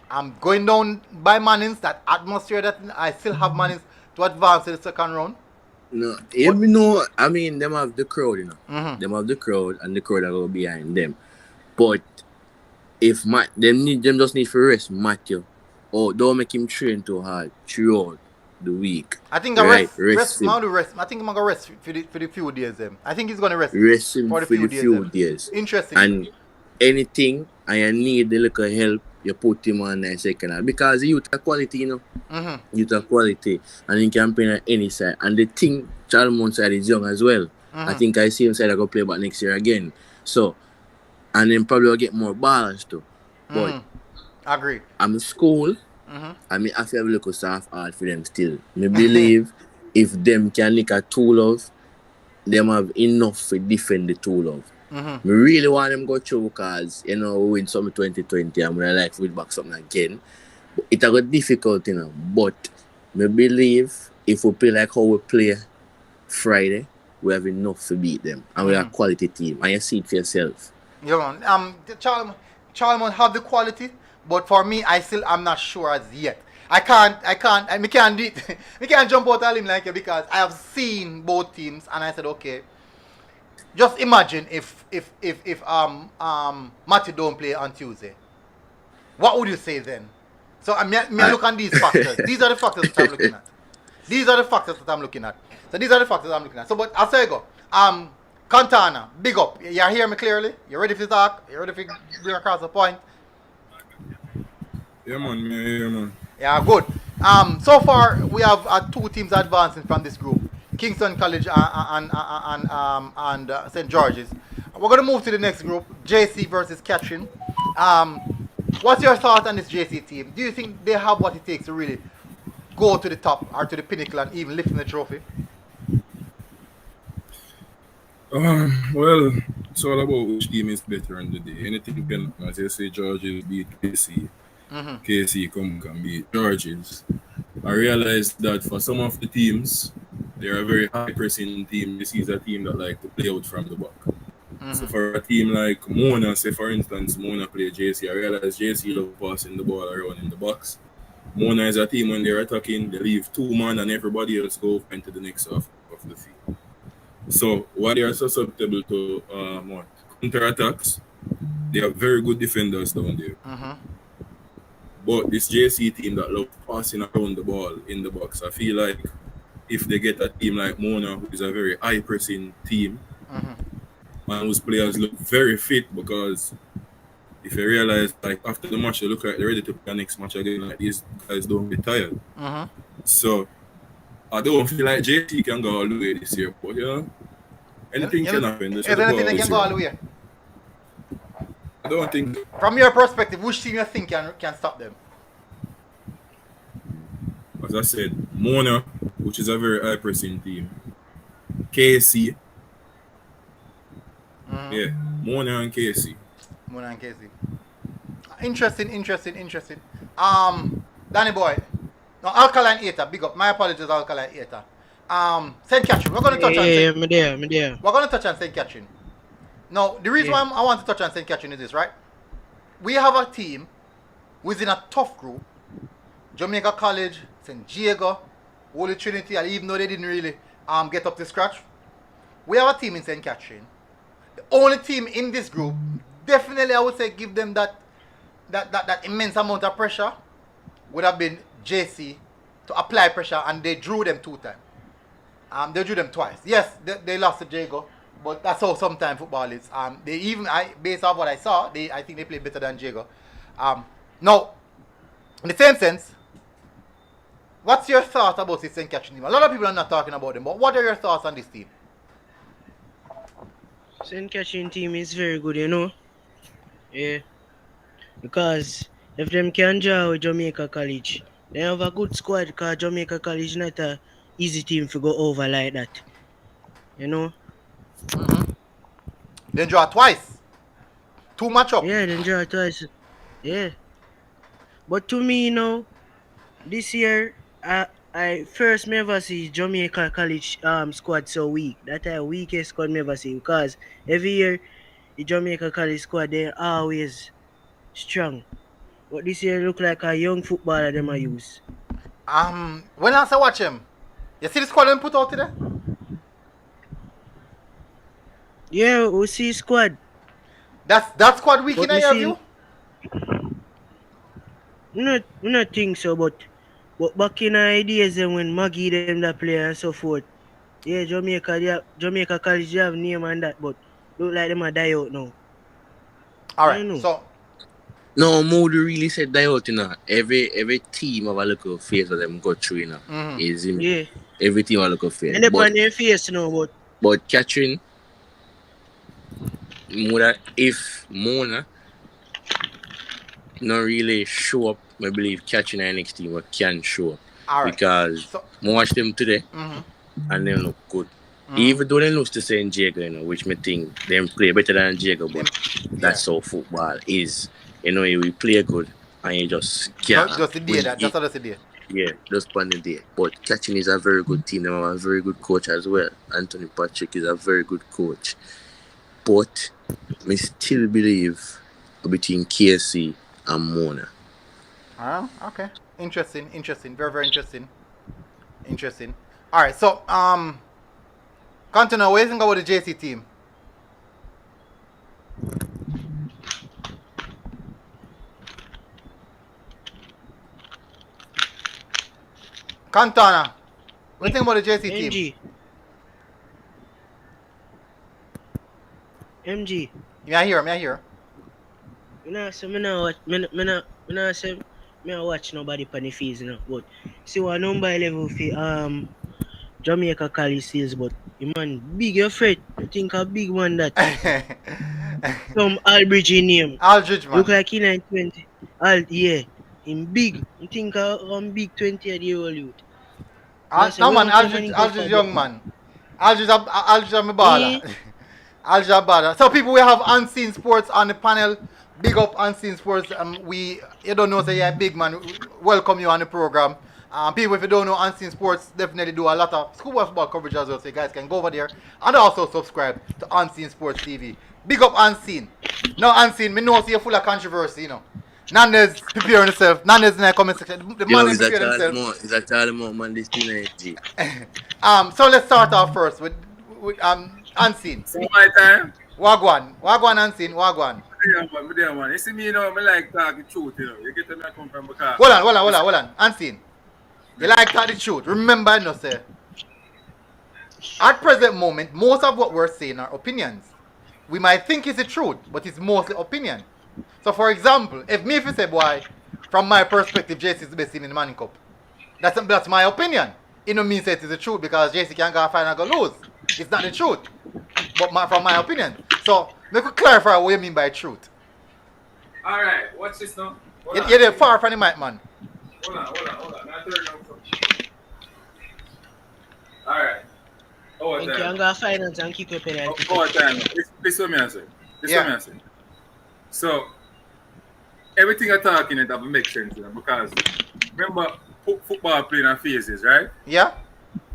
I'm going down by Mannings, that atmosphere that I still have Mannings to advance to the second round. No, I mean, them have the crowd, Them have the crowd, and the crowd are going behind them. But if them just need to rest Matthew. Oh, don't make him train too hard throughout the week. I think I rest him. I think I'm going to rest for the few days. I think he's going to rest him for the few days. Interesting. And anything, I need the little help, you put him on the second half. Because the youth are quality, you know. Mm-hmm. Youth are quality. And he can play on any side. And the thing, Charlemont side is young as well. I think I see him side I go play back next year again. So, and then probably will get more balance too. But Agree. I'm in school. I mean, I feel have a little soft heart for them still. Me believe if them can nick a two love, them have enough to defend the two love. Me really want them go through because, you know, we win some 2020 and we like to win back something again. But it's a bit difficult, you know. But me believe if we play like how we play Friday, we have enough to beat them. And we are a quality team. And you see it for yourself. Yeah, man. Charlemont have the quality, but for me, I'm not sure as yet. I can't do it. We can't jump out of him like you because I have seen both teams and I said, okay, just imagine if Matthew don't play on Tuesday. What would you say then? So I look at these factors. These are the factors that I'm looking at. So, but I'll say go. Cantana, big up. You hear me clearly? You ready to talk? You ready to bring across the point? Yeah, man. Yeah, good. So far we have two teams advancing from this group: Kingston College and St. George's. We're gonna move to the next group: JC versus Catherine. What's your thought on this JC team? Do you think they have what it takes to really go to the top or to the pinnacle and even lifting the trophy? Well, it's all about which team is better on the day. Anything can, as you say, Georges beat KC. KC can beat Georges. I realized that for some of the teams, they're a very high pressing team. This is a team that like to play out from the back. So for a team like Mona, say for instance, Mona play JC, I realized JC love passing the ball around in the box. Mona is a team when they're attacking, they leave two man and everybody else go into the next half of the field. So while they are susceptible to counter attacks, they are very good defenders down there. But this JC team that love passing around the ball in the box, I feel like if they get a team like Mona, who is a very high pressing team, and whose players look very fit, because if you realize like after the match they look like they're ready to play the next match again, like these guys don't get tired. So I don't feel like JT can go all the way this year, but you know, anything can happen. Is there anything that can go all the way? I don't think. From your perspective, which team you think can stop them? As I said, Mona, which is a very high pressing team. KC. Yeah, Mona and KC. Interesting. Danny boy. No, Alkaline Eater, big up. My apologies, Alkaline Eater. St. Catherine. We're going to touch on me there. We're going to touch on St. Catherine. Now, the reason why I want to touch on St. Catherine is this, right? We have a team within a tough group. Jamaica College, St. Diego, Holy Trinity, and even though they didn't really get up to scratch, we have a team in St. Catherine. The only team in this group, definitely I would say give them that immense amount of pressure, would have been JC to apply pressure, and they drew them 2 times. They drew them twice. Yes, they lost to Jago, but that's how sometimes football is. Based off what I saw, I think they played better than Jago. Now, in the same sense, what's your thought about this St. Catherine team? A lot of people are not talking about them, but what are your thoughts on this team? St. Catherine team is very good, you know. Yeah. Because if them can draw with Jamaica College, they have a good squad, because Jamaica College is not a easy team to go over like that. You know? They draw twice. 2 matchups. Yeah, they draw twice. Yeah. But to me, you know, this year, I first never see Jamaica College squad so weak. That's the weakest squad never see, because every year the Jamaica College squad they're always strong. But this year look like a young footballer them I use. When I watch him, you see the squad them put out today? Yeah, we see squad. That squad weak But in your view? We not think so, but back in the days when Maggie them that play and so forth, yeah, Jamaica College they have name and that, but look like them a die out now. Alright, so No, Moody really said that out, you know. Every team have a little phase that them go through, you know. Is him. Yeah. Every team have a little phase. And upon their face now, But Catherine, if Mona not really show up, I believe Catherine and next team can show up. All right. Because I watched them today and they look good. Even though they lose to St. Jago, you know, which me think them play better than Jago, but that's how football is. You know, you play good and you just can't. Just the day, that's how the day. Yeah, just on the day. But Catching is a very good team. They have a very good coach as well. Anthony Patrick is a very good coach. But I still believe between KC and Mona. Okay. Interesting. Very, very interesting. Alright, so continue, where is it go with the JC team? Cantona, what do you think about the JC team? MG. Me I hear. Me not watch nobody pan the fees, you know. But see what number level for Jamaica Cali seals, but the man big your afraid. I think a big one that some Albridge in name. Aldridge, man. Look like he 920. Yeah. Him big. I think big 20 at the old youth. No man, Aldridge young man. Aldridge a my baller. Aldridge a baller. So people, we have Unseen Sports on the panel. Big up Unseen Sports. You don't know, say you're a big man. Welcome you on the program. People, if you don't know, Unseen Sports definitely do a lot of schoolboy football coverage as well. So you guys can go over there and also subscribe to Unseen Sports TV. Big up Unseen. Now Unseen, me know you're full of controversy, you know. Nandes preparing himself. Nandes in the comment section. The man is preparing himself. Is a Charlemont man this energy. So let's start off first with Unseen. So my time. Wagwan Unseen. Wagwan. Man. You see me, you know, I like talking truth, you know. You get to me come from because. Hold on. Unseen. You like talking truth. Remember, no say. At present moment, most of what we're saying are opinions. We might think it's the truth, but it's mostly opinion. So for example, if you say, boy, from my perspective, JC is the best team in the Manning Cup. That's my opinion. It don't mean that it's the truth because JC can go final and go lose. It's not the truth. But from my opinion. So let me clarify what you mean by truth. Alright, what's this now? You're far from the mic, man. Hold on. Now turn down from. Alright. You can go finance and keep your penalty. Time. This is what I say. So, everything I'm talking it doesn't make sense, you know, because remember, football playing in phases, right? Yeah.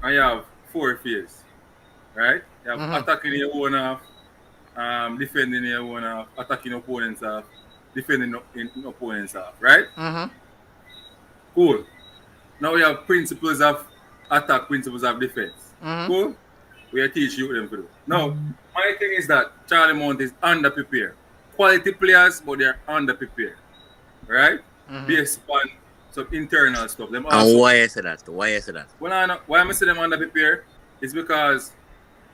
And you have 4 phases, right? You have attacking your own half, defending your own half, attacking opponents half, defending opponents half, right? Cool. Now we have principles of attack, principles of defense. Cool? We are teaching you them to do. Now, my thing is that Charlemont is underprepared. Quality players, but they're underprepared. Right? Based on some internal stuff. Them also, and why I say that? Why I say that? Well, why I say them underprepared is because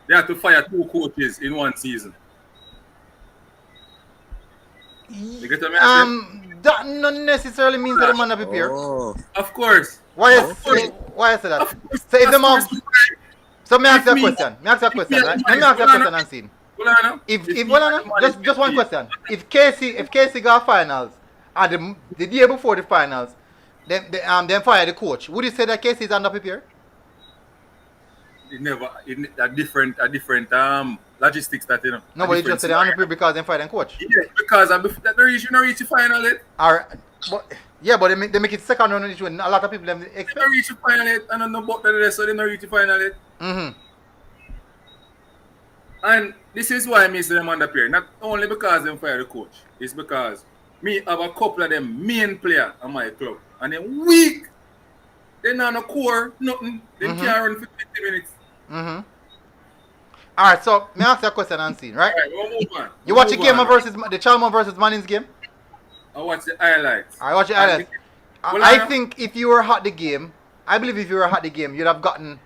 they have to fire 2 coaches in 1 season. You get what I mean? That not necessarily means that the man are prepared. Oh. Of course. Why I say that? So if the man, so me ask you a question. Right? Let me ask you a question and see. If just one question. If KC got finals and the day before the finals, then fire the coach, would you say that KC is underprepared? A different logistics that, you know. No, but you just said they're underprepared because they fired the coach. Yeah, because that they reach the final yet. But they make it second round each one. A lot of people them expect. They don't reach the final yet, and I don't know about the rest, so they don't reach the final yet. And this is why I say them underpaid. Not only because they fire the coach. It's because me have a couple of them main player on my club. And they're weak. They're not on a core, nothing. They can't run for 50 minutes. Alright, so me ask you a question and see, right? Alright, we'll move on. You watch the game versus the Charlemont versus Manning's game? I watch the highlights. I watch the highlights. I think if you were at the game, I believe if you were at the game, you'd have gotten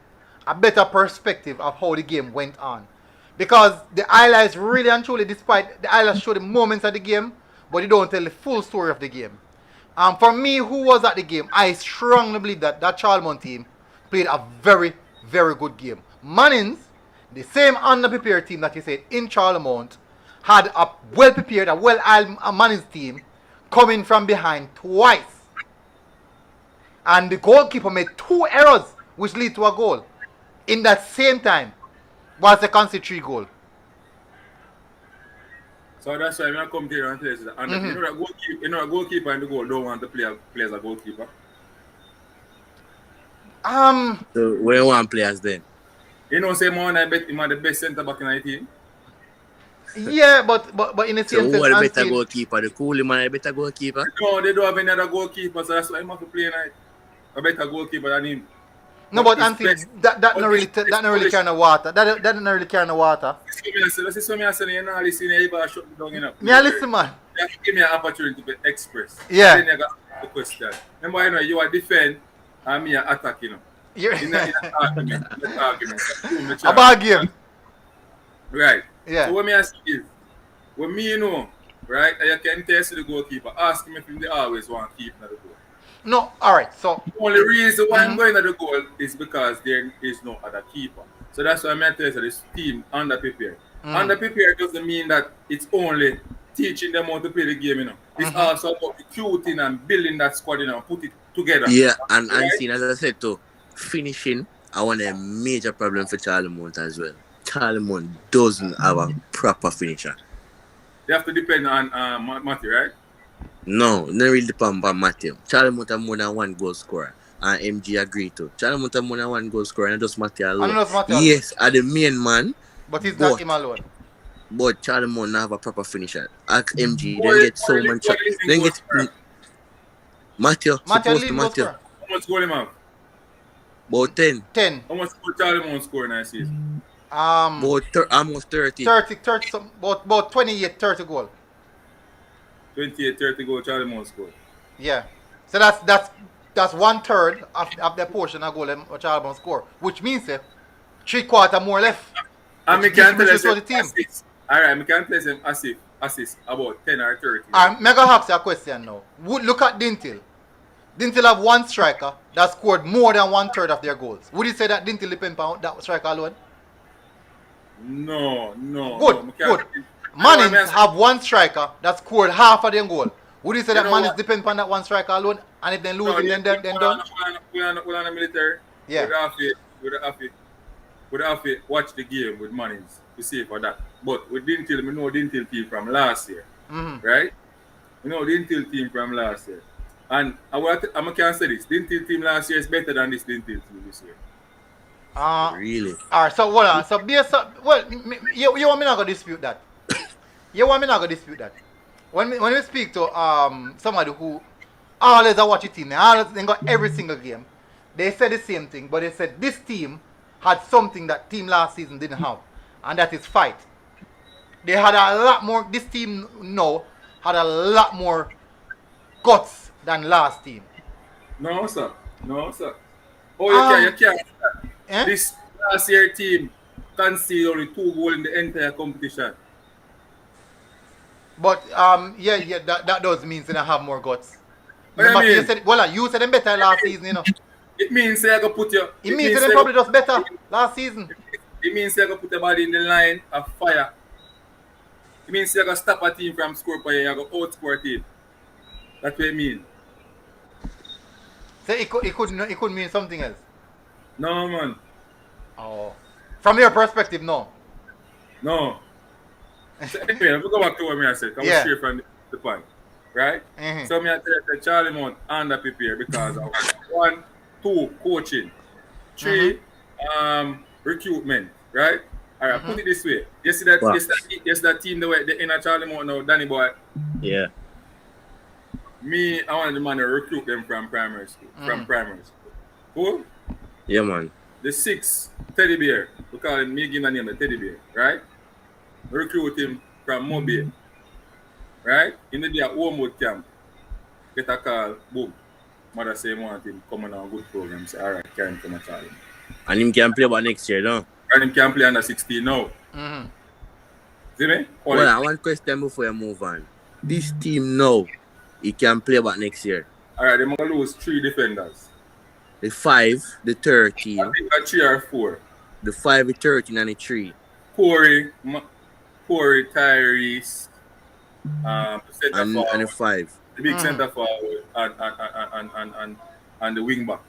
a better perspective of how the game went on. Because the highlights really and truly, despite the highlights show the moments of the game, but you don't tell the full story of the game. For me, who was at the game, I strongly believe that that Charlemont team played a very, very good game. Mannings, the same underprepared team that you said in Charlemont, had a well-prepared, a well-armed Mannings team coming from behind twice. And the goalkeeper made 2 errors, which lead to a goal. In that same time, was the conceded 3 goal. So that's why I'm gonna come here and tell you that. And you know, a goalkeeper in the goal don't want to play as a goalkeeper. So where you want players then? You know, say Mona, I bet him are the best centre back in the team. Yeah, but in the So same who are the sense, better goalkeeper? The Cooley man the better goalkeeper? No, they don't have any other goalkeeper, so that's why I'm have to play like a better goalkeeper than him. no, but Anthony, that not really carry no water. That not really carry no water. This is what I say. You know, listen, you better shut me down, you know. Me a listen, man. You have to give me an opportunity to express. Yeah. Then you got the question. Remember, you know, you are defend and me are attack, you know. You're In that argument. a bad game. Right. Yeah. So what me ask is, when me you know, right, and you can test the goalkeeper, ask him if they always want to keep at the goal. No, all right. So The only reason why I'm going at the goal is because there is no other keeper. So that's why I'm telling you this team underprepared. Underprepared doesn't mean that it's only teaching them how to play the game, you know. It's also about recruiting and building that squad, you know, put it together. Yeah, and Right? seeing as I said too, finishing, I want a major problem for Charlemont as well. Charlemont doesn't have a proper finisher. They have to depend on Matthew, right? No, not really depend on Matthew. Charlemont have more than 1 goal scorer. And MG agree to. Charlemont have more than 1 goal scorer and just Matthew alone. And just Matthew alone. Yes, are the main man, but he's not him alone. but Charlemont not have a proper finisher. Ask MG, Who then is- get so who is- much. who is the Then goal get scorer? Matthew, Matthew supposed to leading goal Matthew. scorer. How much goal him have? About 10. 10. How much goal Charlemont score in that season? Almost 30. 30 some, about 28, 30 goal. 28, 30 goal Charlemont score. Yeah. So that's 1/3 of the portion of goal that Charlemont score, which means 3/4 more left. And me Which can tell is you what the team. assist. Alright, me can tell you assist about 10 or 30. I'm mega ask you a question now. Look at Dintil. Dintil have 1 striker that scored more than 1/3 of their goals. Would you say that Dintil depend on that striker alone? No. Good, me can't- good. Mannings have 1 striker that scored half of their goal. Would you say that know Mannings what? depend on that 1 striker alone? And if they lose No, him, then done? we on the military. Yeah. We'd have to watch the game with Mannings to see for that. But we know Dintil team from last year. Right? We know Dintil team from last year. And I can say this, Dintil team last year is better than this Dintil team this year. Really? Alright, so hold on. So you want me not gonna dispute that? You want me not gonna dispute that? When we speak to somebody who always watch a team, they got every single game, they said the same thing, but they said this team had something that team last season didn't have, and that is fight. They had a lot more. This team now had a lot more guts than last team. No, sir. Oh, you can't. Eh? This last year team conceded only 2 goals in the entire competition. But that does mean they don't have more guts. What do you Remember, mean? you said them better last season, you know. It means they're going to put your... It means they probably just better last season. It means they're going to put your body in the line of fire. It means they're going to stop a team from scoring for you. You're going to outscore a team. That's what it means. So it could mean something else. No, man. Oh. From your perspective, no. No. So anyway, let me go back to what I said. Come Yeah. straight from the point. Right? So me I tell you that Charlemont underprepared because of 1, 2, coaching. 3, recruitment. Right? Alright, put it this way. You see that Wow. that team the inner Charlemont now, Danny boy. Yeah. Me, I wanted the man to recruit them from primary school. Cool? Yeah, man. The 6th teddy bear, we call him, me give the name the teddy bear, right? We recruit him from Mobile, right? In the day at Homewood camp, get a call, boom. Mother say want him coming on good program. Say, all right, carry him from a child. And him can play about next year, no? And him can play under 16 now. See me? Well, I want question before you move on. this team now, he can play back next year. Alright, they're going to lose 3 defenders. The 5, the 13, I think that's 3 or 4. the 5, the 13, and the 3. Corey, Tyrese, the center And forward, the 5. the big center forward, and the wing back.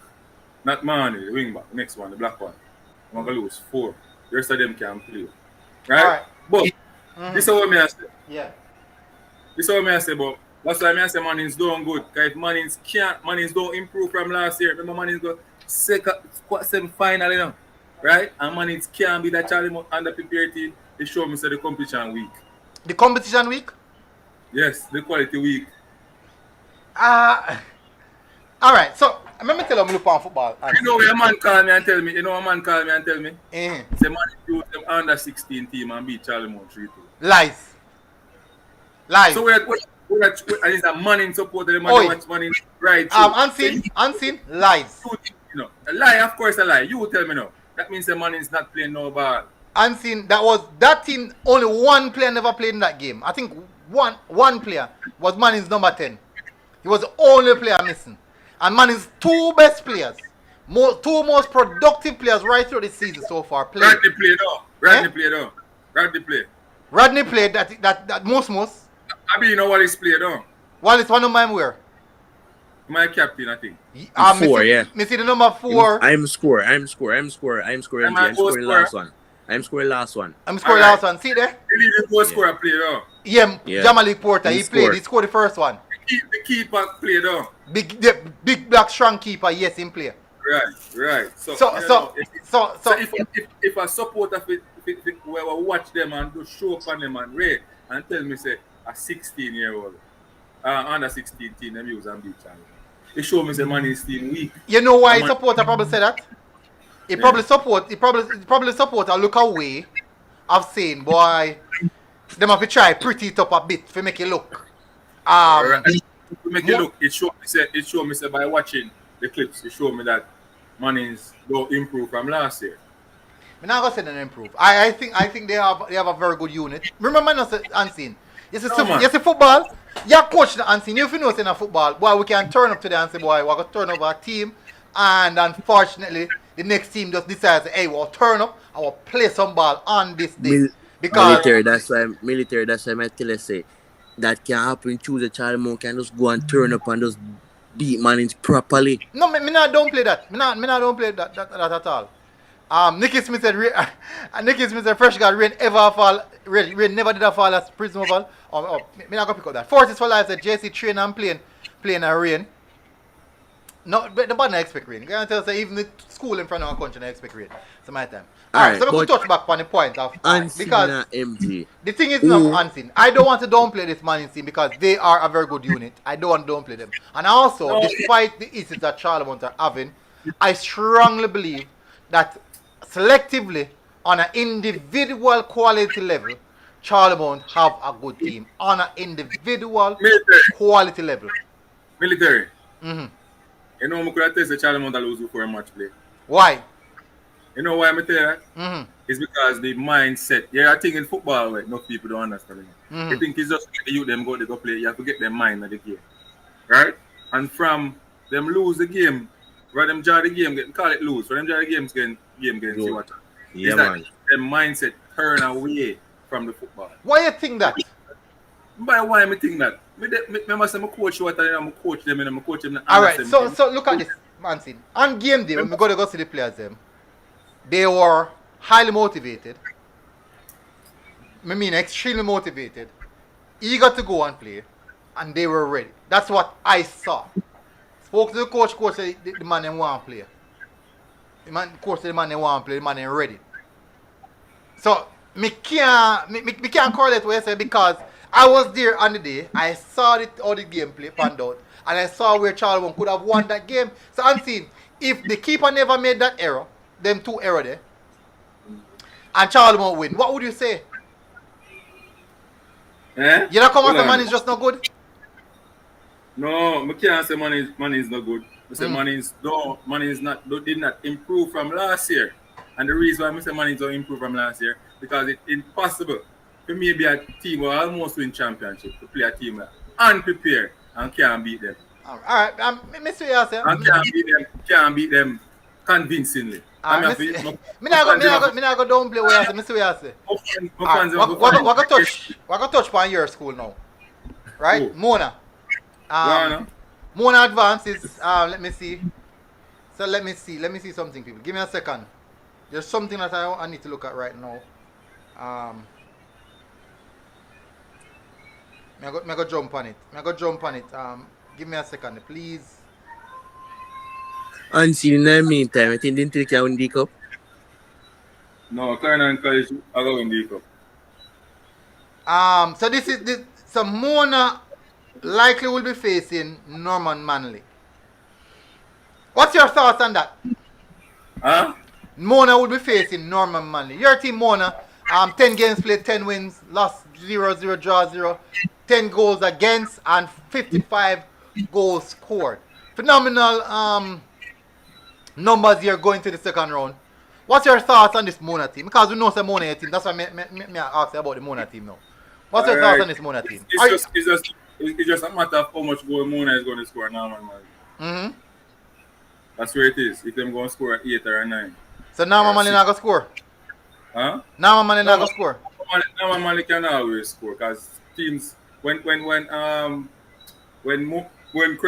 Not Mane, the wing back. Next one, the black one. I'm going to lose 4. The rest of them can play. Right? Alright. But this is what I say. Yeah. This is what I say, but that's why I say Manins doing good. Because if Manins don't improve from last year. Remember Manins go semi-final, you know. Right? And Manins can't be that Charlemont under-prepared team. They show me say the competition weak. The competition week? Yes, the quality weak. Alright, so let me tell you, I'm looking on football. You know where a man call me and tell me? Eh. Say man use them under 16 team and beat Charlemont 3-2. Lies. So we're and it's a man in support of the man watch man in right. Unseen, lies. You know, a lie, of course a lie. You tell me no. That means the man is not playing no ball. Unseen, that team, only one player never played in that game. I think one player was Manny's number 10. He was the only player missing. And Manny's 2 best players, 2 most productive players right through the season so far played. Rodney played though. Rodney played. Rodney played that most. I mean, you know what he's played though. Well, it's one of mine where? My captain, I think. 4, yeah. Me see the number 4. I'm scoring last one. I'm scoring last one. See there? The leading goal scorer played though. Yeah. Jamalik Porter, he played. He scored the first one. The keeper played though. Big black strong keeper, yes, him play. Right. So if a supporter will watch them and do show up on them and rate and tell me say a 16-year-old under 16 team them use and beat Charlie. They show me say man is team weak. You know why supporter probably say that? He probably support a look away of saying, boy, them have to try pretty it up a bit to make it look. To make it look, it show me say by watching the clips, it show me that Manins don't improve from last year. I'm not gonna say they improve. I think they have a very good unit. Remember, man, unseen. You see football. You coach the unseen. If you know in a football, boy, we can turn up today and say, boy, we're gonna turn over a team, and unfortunately, the next team just decides, hey, we'll turn up and we'll play some ball on this day. Because military. That's why I tell you say that can happen. Choose a Charlemont can just go and turn up and just beat Manins properly. No, me not don't play that. Me not don't play that at all. Nicky Smith said, fresh guy, rain ever fall. Rain never did a fall as Prism fall. Me not gonna pick up that. Forces for life said JC train and playing a rain. No, but the bad not expect rain. I tell you, even the school in front of our country not expect rain. So my time. Alright, so we could touch back on the point of because MG. the thing is not unseen. I don't want to downplay this Man team because they are a very good unit. I don't want to downplay them. And also, despite the issues that Charlemont are having, I strongly believe that selectively on an individual quality level, Charlemont have a good team on an individual quality level. Military. Mm-hmm. You know, I could test the Charlemont that lose before a match play. Why? You know why I'm telling you that? Mm-hmm. It's because the mindset. Yeah, I think in football, right, no people don't understand it. Mm-hmm. They think it's just the youth them go play. You have to get their mind of the game, right? And from them lose the game, for them draw the game, call it lose. For them draw the game see what. Yeah, man. Their mindset turn away from the football. Why you think that? By why I think that? I must say, I coach what I'm coach them and I'm coach them. Alright, so look at this, Mansin. On game day, when we go see the players, they were highly motivated. I mean, extremely motivated, eager to go and play, and they were ready. That's what I saw. Spoke to the coach said the man didn't want to play. Coach said the man didn't want to play, the man ain't ready. So, me can't correlate what you say because I was there on the day. I saw how the game panned out. And I saw where Charlemont could have won that game. So I'm saying, if the keeper never made that error, them 2 errors there, and Charlemont win, what would you say? You don't come out the man is just not good? No, I can't say man is not good. I say man is did not improve from last year. And the reason why I say man is don't improve from last year, because it's impossible for me be a team who almost win championship to play a team that unprepared and can't beat them. All right, Mr. Yase. And can't beat them convincingly. Me not go down play where Mr. Yase. What go touch on your school now? Right? Who? Mona. Mona Advance is let me see. So let me see something, people. Give me a second. There's something that I need to look at right now. Me go jump on it. Give me a second, please. And see, in the meantime, I think they take you on the cup. No, Clarendon College are going the cup. So so Mona likely will be facing Norman Manley. What's your thoughts on that? Huh? Mona will be facing Norman Manley. Your team, Mona, 10 games played, 10 wins, lost 0-0, draw 0, 10 goals against, and 55 goals scored. Phenomenal numbers here going to the second round. What's your thoughts on this Mona team? Because we know some Mona team. That's why I ask you about the Mona team now. What's your thoughts on this Mona team? It's just a matter of how much goal Mona is going to score now, man. That's where it is. If them going to score 8 or 9. So now Manley not going to score? Huh? Now Manley not going to score? Now Manley can always score because teams when Craig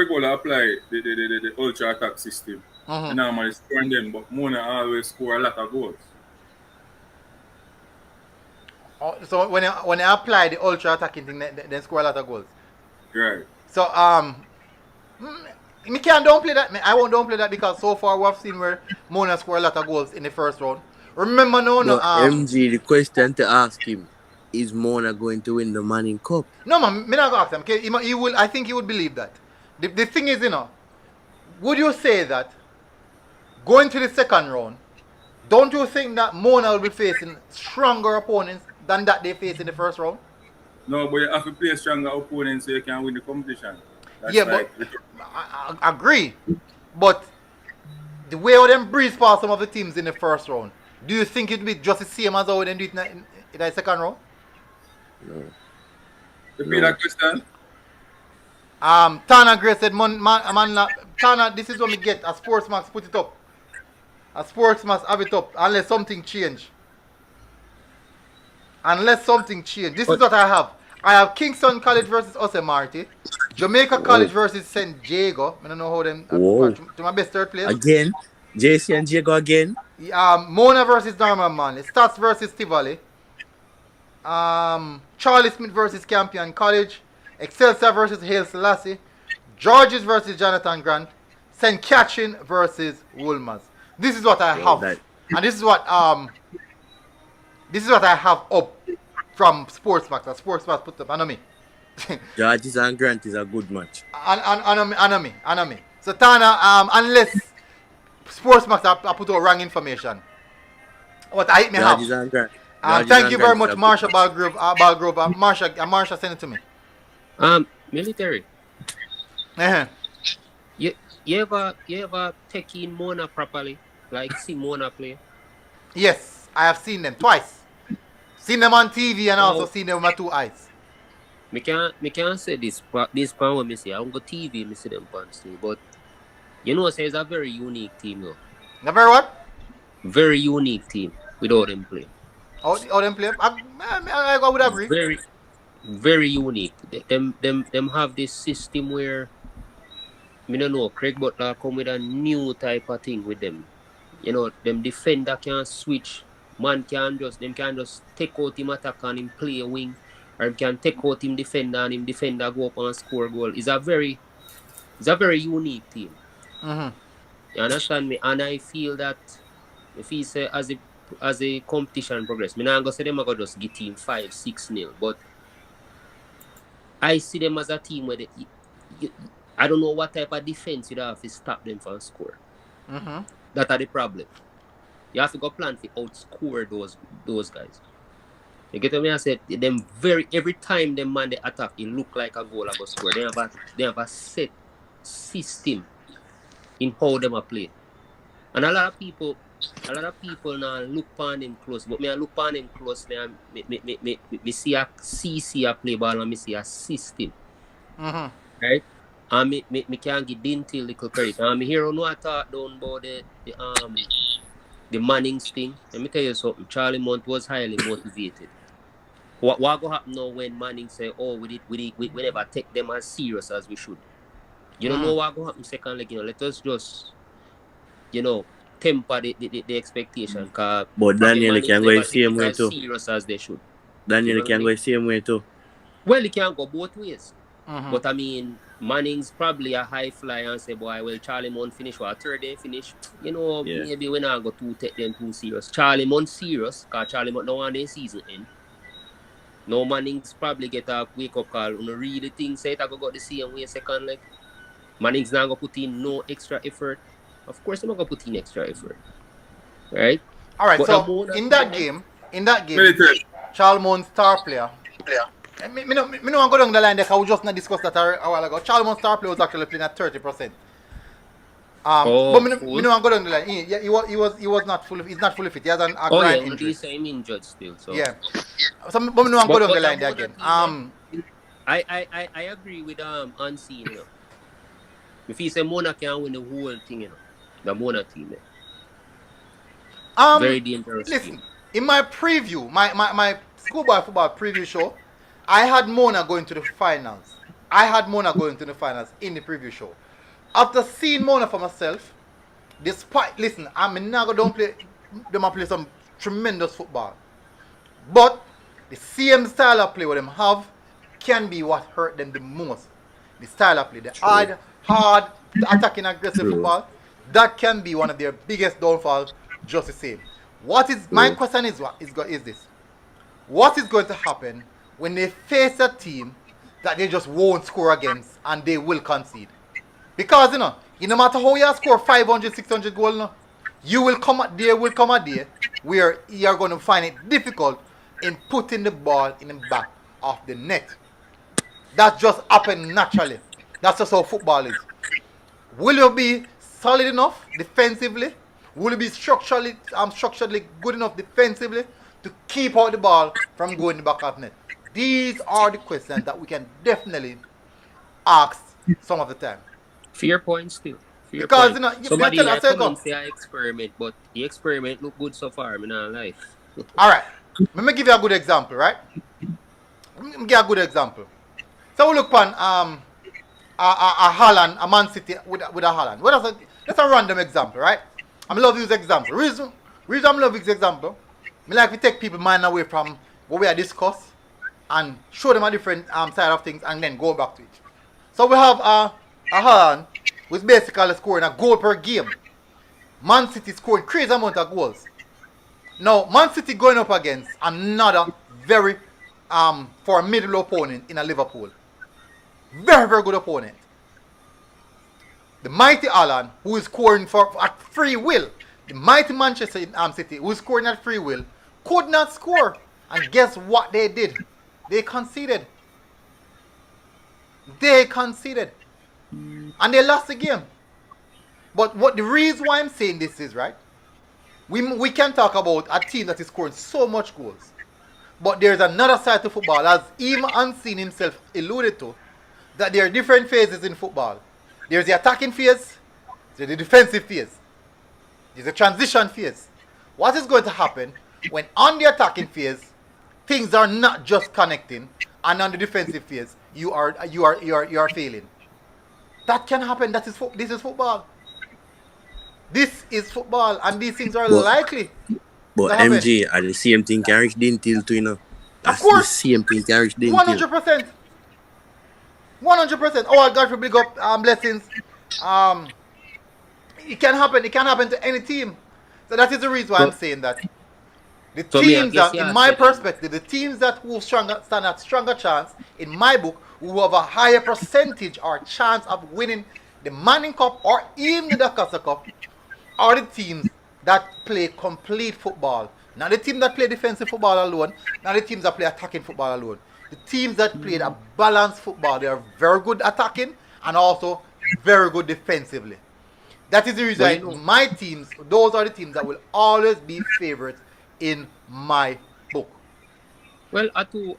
will apply the ultra attack system, now Manley scoring them, but Mona always score a lot of goals. Oh, so when you apply the ultra attacking thing, they score a lot of goals. Right. So me can't downplay that. I won't downplay that because so far we have seen where Mona score a lot of goals in the first round. Remember MG, the question to ask him, is Mona going to win the Manning Cup? No man, me not gonna ask him. Okay? He will. I think he would believe that. The thing is, would you say that going to the second round, don't you think that Mona will be facing stronger opponents than that they faced in the first round? No, but you have to play stronger opponents so you can win the competition. That's but I agree. But the way how them breeze past some of the teams in the first round, do you think it'd be just the same as how they do it in the second round? No. Repeat that question. Tana Gray said, Tana, this is what we get. A Sportsmax put it up. A Sportsmax have it up unless something change. This is what I have. I have Kingston College versus Osemarty, Jamaica College versus St. Diego. I don't know how them to my best third place. Again, JC and Diego again. Mona versus Norman Manley, Stats versus Tivoli, Charlie Smith versus Campion College, Excelsior versus Hale Selassie, Georges versus Jonathan Grant, St. Catherine versus Woolmers. This is what I have, and this is what I have up from Sportsmax. Sportsmax put up. I know me. Georges and Grant is a good match. I know me. So Tana, unless Sportsmax I put out wrong information, what I hit me have. Georges and Grant. Thank you very much, Marsha Balgrove. Marsha send it to me. Military. You ever take in Mona properly? Like see Mona play? Yes, I have seen them twice. Seen them on TV and also seen them with my 2 eyes. Me can't say this part when me see. I don't go TV, me see them pants too. But you know, say it's a very unique team though. A very what? Very unique team without them play. How them play? I would agree. Very, very unique. Them have this system where me don't know. Craig Butler come with a new type of thing with them. You know, them defender can switch. Man can just take out him attack and him play a wing, or him can take out him defender and him defender go up and score goal. It's a very unique team. You understand me? And I feel that if he say as a competition progress, me not gonna say them I go just get team 5-6-0, but I see them as a team where I don't know what type of defense you have to stop them from score. That are the problem. You have to go plan to outscore those guys. You get what I said? Them every time them man they attack, it look like a goal I go score. They have a set system in how them are play. And a lot of people a lot of people now look upon him close, but me I look upon him close. Me see a CC a play ball and me see a system, right? And me can give Dinty little credit. And me hear no talk down about the Mannings thing. Let me tell you something. Charlemont was highly motivated. What go happen now when Manning say, "Oh, we never take them as serious as we should." You don't know what go happen second leg. Let us just temper the expectation. Cause But Daniel can go the same way too. Serious as they should. Daniel can go the same way too. Well, it can go both ways. But I mean, Manning's probably a high flyer and say, "Boy, well, Charlemont finish or third day finish." Maybe we not go to take them too serious. Charlemont serious, cause Charlemont no one their season end. No Manning's probably get a wake up call. You really think say it I go the same way second leg. Manning's not gonna put in no extra effort. Of course, I'm not gonna put in extra effort, right? All right. But So in that game, Charlemont star player. Me no go down the line there. Cause we just not discussed that a while ago. Charlemont star player was actually playing at 30%. But me no go down the line. He was not fully. He's not fully fit. He has a groin injury. I'm injured still. So yeah. So but me no go down the line there again. I agree with Unseen. If he say Mona can win the whole thing, the Mona team. Very dangerous. Listen, team. in my preview, my schoolboy football preview show, I had Mona going to the finals. In the preview show. After seeing Mona for myself, listen, I'm not going to play some tremendous football. But the same style of play what them have can be what hurt them the most. The style of play, the hard attacking aggressive football, that can be one of their biggest downfalls just the same. My question is this. What is going to happen when they face a team that they just won't score against and they will concede? Because no matter how you score 500, 600 goals, there will come a day where you are going to find it difficult in putting the ball in the back of the net. That just happens naturally. That's just how football is. Will you be solid enough defensively? Will you be structurally good enough defensively to keep out the ball from going in the back of the net? These are the questions that we can definitely ask some of the time. Fair point still. Because somebody come and say I experiment, but the experiment look good so far. I'm not lie. Alright. Let me give you a good example, right? So we look on a Holland, a Man City with a Holland. That's a random example, right? I love this example. Reason I love this example, I like to take people mind away from what we are discussed and show them a different side of things and then go back to it. So we have a Holland who's basically scoring a goal per game. Man City scoring crazy amount of goals. Now, Man City going up against another very formidable opponent in a Liverpool. Very, very good opponent. The mighty Holland, who is scoring at free will. The mighty Manchester City, who is scoring at free will, could not score. And guess what they did? They conceded. And they lost the game. But the reason why I'm saying this is, right, we can talk about a team that is scoring so much goals. But there's another side to football, as even Unseen himself alluded to, that there are different phases in football. There's the attacking phase, there's the defensive phase, there's the transition phase. What is going to happen when on the attacking phase, things are not just connecting, and on the defensive phase, you are failing? That can happen. This is football. This is football, and these things are likely. But MG, are the same thing Carrick didn't tell to, That's of course. The same thing Carrick didn't 100%. 100%. Oh, God, for big up blessings. It can happen. It can happen to any team. So that is the reason why I'm saying that. The teams that, in my perspective, the teams that will stand a stronger chance, in my book, who have a higher percentage or chance of winning the Manning Cup or even the Dacosta Cup, are the teams that play complete football. Not the team that play defensive football alone, not the teams that play attacking football alone. The teams that play a balanced football, they are very good attacking and also very good defensively. That is the reason Well, you know, my teams, those are the teams that will always be favorites in my book. well, a two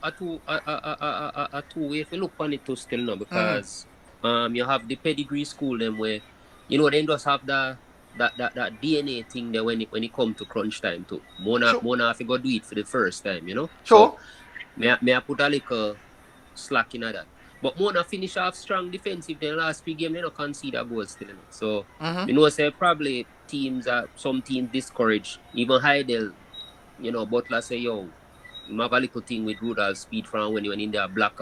way if you look on it too still now because you have the pedigree school them where they just have that DNA thing there when it come to crunch time too. Sure. Mona have to go do it for the first time, Sure. So may I put a little slack in that. But Mona finish off strong defensive the last 3 games, they don't concede a goal still. So say probably some teams discourage. Even Heidel, Butler say, yo, you have a little thing with Rudolph speed from when in there black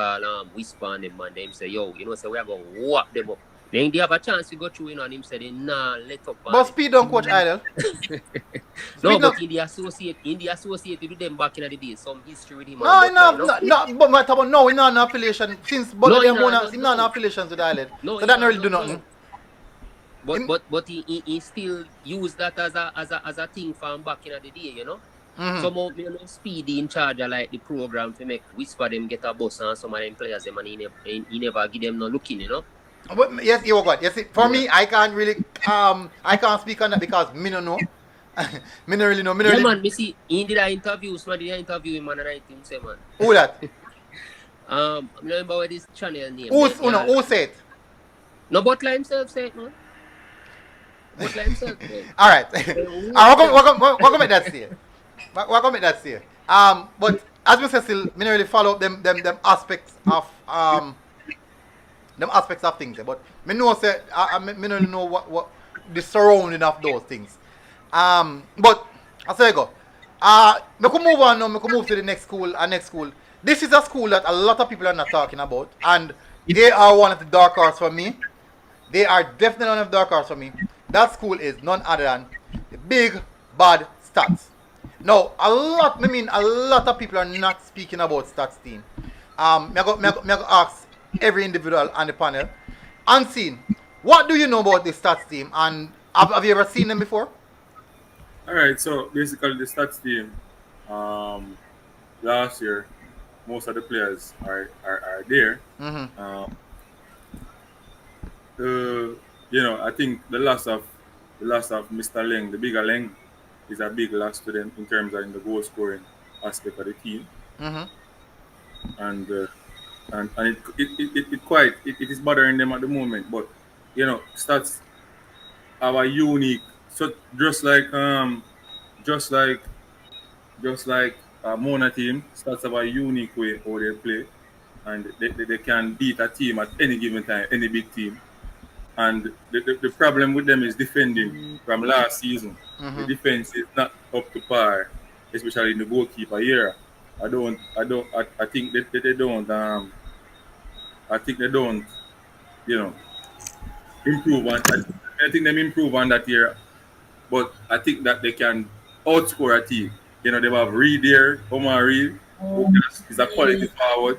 whisper on them and them say, yo, say we are gonna whop them up. Then they have a chance to go through and him say they let up. But speed don't coach Idle. No, but in the associate with them back in the day, some history with him. No, but my talk no, we're not an affiliation. Since both of them not an affiliation to the island. No, so that not really do nothing. But he still use that as a thing from back in the day, Some of Speedy in charge of like the program to make whisper them get a bus and some of them players them and he never give them no looking, But yes, you got. Yes, for me, I can't really I can't speak on that because me no know. Me no really know. Me no really... man, me see he did an interview, man did an interview him and I think say man. Who that? I remember what this channel name. Who said it? No, Butler himself said man. Butler himself said. Alright. We're gonna make that stay. We're gonna make that stay. But as we say still, me no really follow them aspects of things, but me know say me don't know what the surrounding of those things. But I say go. Me could move on now. Me could move to the next school. This is a school that a lot of people are not talking about, and they are one of the dark horse for me. They are definitely one of the dark horse for me. That school is none other than the Big Bad Stats. Now, a lot of people are not speaking about Stats team. Me go ask every individual on the panel. Unseen, what do you know about the Stats team? And have you ever seen them before? Alright, so basically the Stats team, last year, most of the players are there. I think the loss of Mr. Leng, the bigger Leng, is a big loss to them in terms of in the goal scoring aspect of the team. And it is bothering them at the moment. But Stats have a unique, so just like Mona team, Stats have a unique way how they play, and they can beat a team at any given time, any big team. And the problem with them is defending from last season. The defense is not up to par, especially in the goalkeeper era. I think they don't improve on. I think them improve on that year, but I think that they can outscore a team. They have Reed there, Omar Reed, who is a quality forward.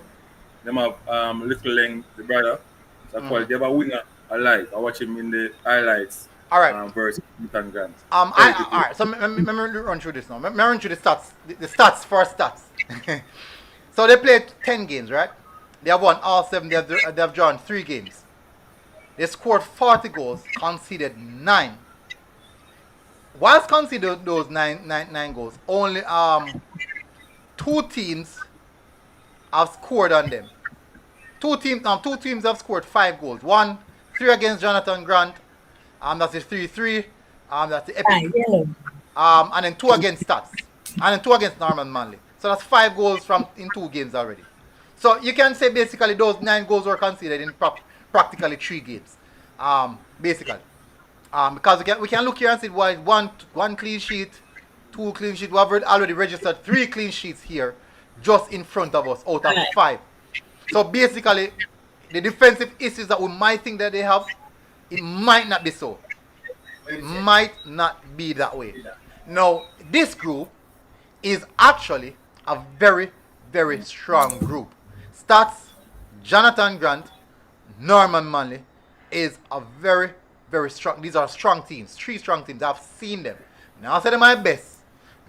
They have Little Leng, the brother. It's a quality. They have a winner. I watch him in the highlights. All right. Versus Newton Grant. All right. So let me run through this now. Let me run through the stats. The stats for stats. So they played 10 games, right? They have won all 7. They have drawn 3 games. They scored 40 goals, conceded 9. Whilst conceded those 9 goals, only 2 teams have scored on them. Two teams have scored 5 goals. 3 against Jonathan Grant. That's the 3-3. That's the Epic. And then 2 against Stats. And then 2 against Norman Manley. So that's 5 goals in 2 games already. So you can say basically those 9 goals were conceded in practically 3 games. Basically. Because we can look here and see why 1 clean sheet, 2 clean sheets. We have already registered 3 clean sheets here just in front of us out of 5. So basically, the defensive issues that we might think that they have, it might not be so. It might not be that way. Now, this group is actually a very, very strong group. Stats, Jonathan Grant, Norman Manley is a very, very strong. These are strong teams. 3 strong teams. I've seen them. Now I say they're my best.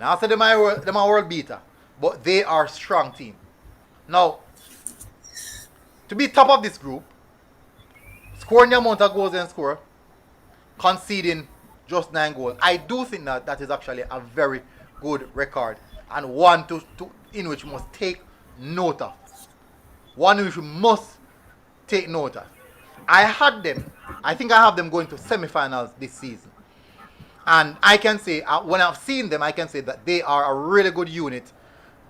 Now I say they're my world beater. But they are a strong team. Now, to be top of this group, scoring the amount of goals and score, conceding just 9 goals. I do think that is actually a very good record and one to in which we must take note of. One which we must take note of. I think I have them going to semi-finals this season. And I can say, when I've seen them, I can say that they are a really good unit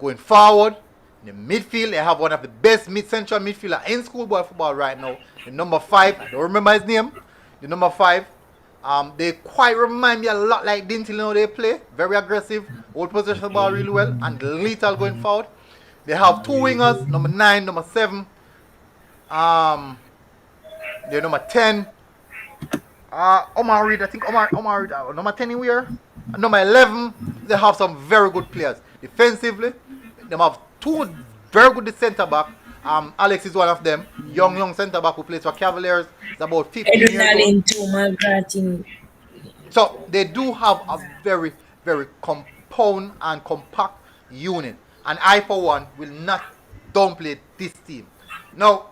going forward. In the midfield, they have one of the best mid-central midfielder in schoolboy football right now. The number 5, I don't remember his name. The number 5, they quite remind me a lot like Dintil how they play. Very aggressive, hold possession of the ball really well, and lethal going forward. They have 2 wingers, number 9, number 7. They're number 10. Omar Reed, I think Omar Reed, number 10 in here. Number 11, they have some very good players. Defensively, they have 2 very good centre back. Alex is one of them. Young centre back who plays for Cavaliers. He's about 15 Edwin years old. McGrath. So they do have a very, very compound and compact unit. And I, for one, will not downplay this team. Now,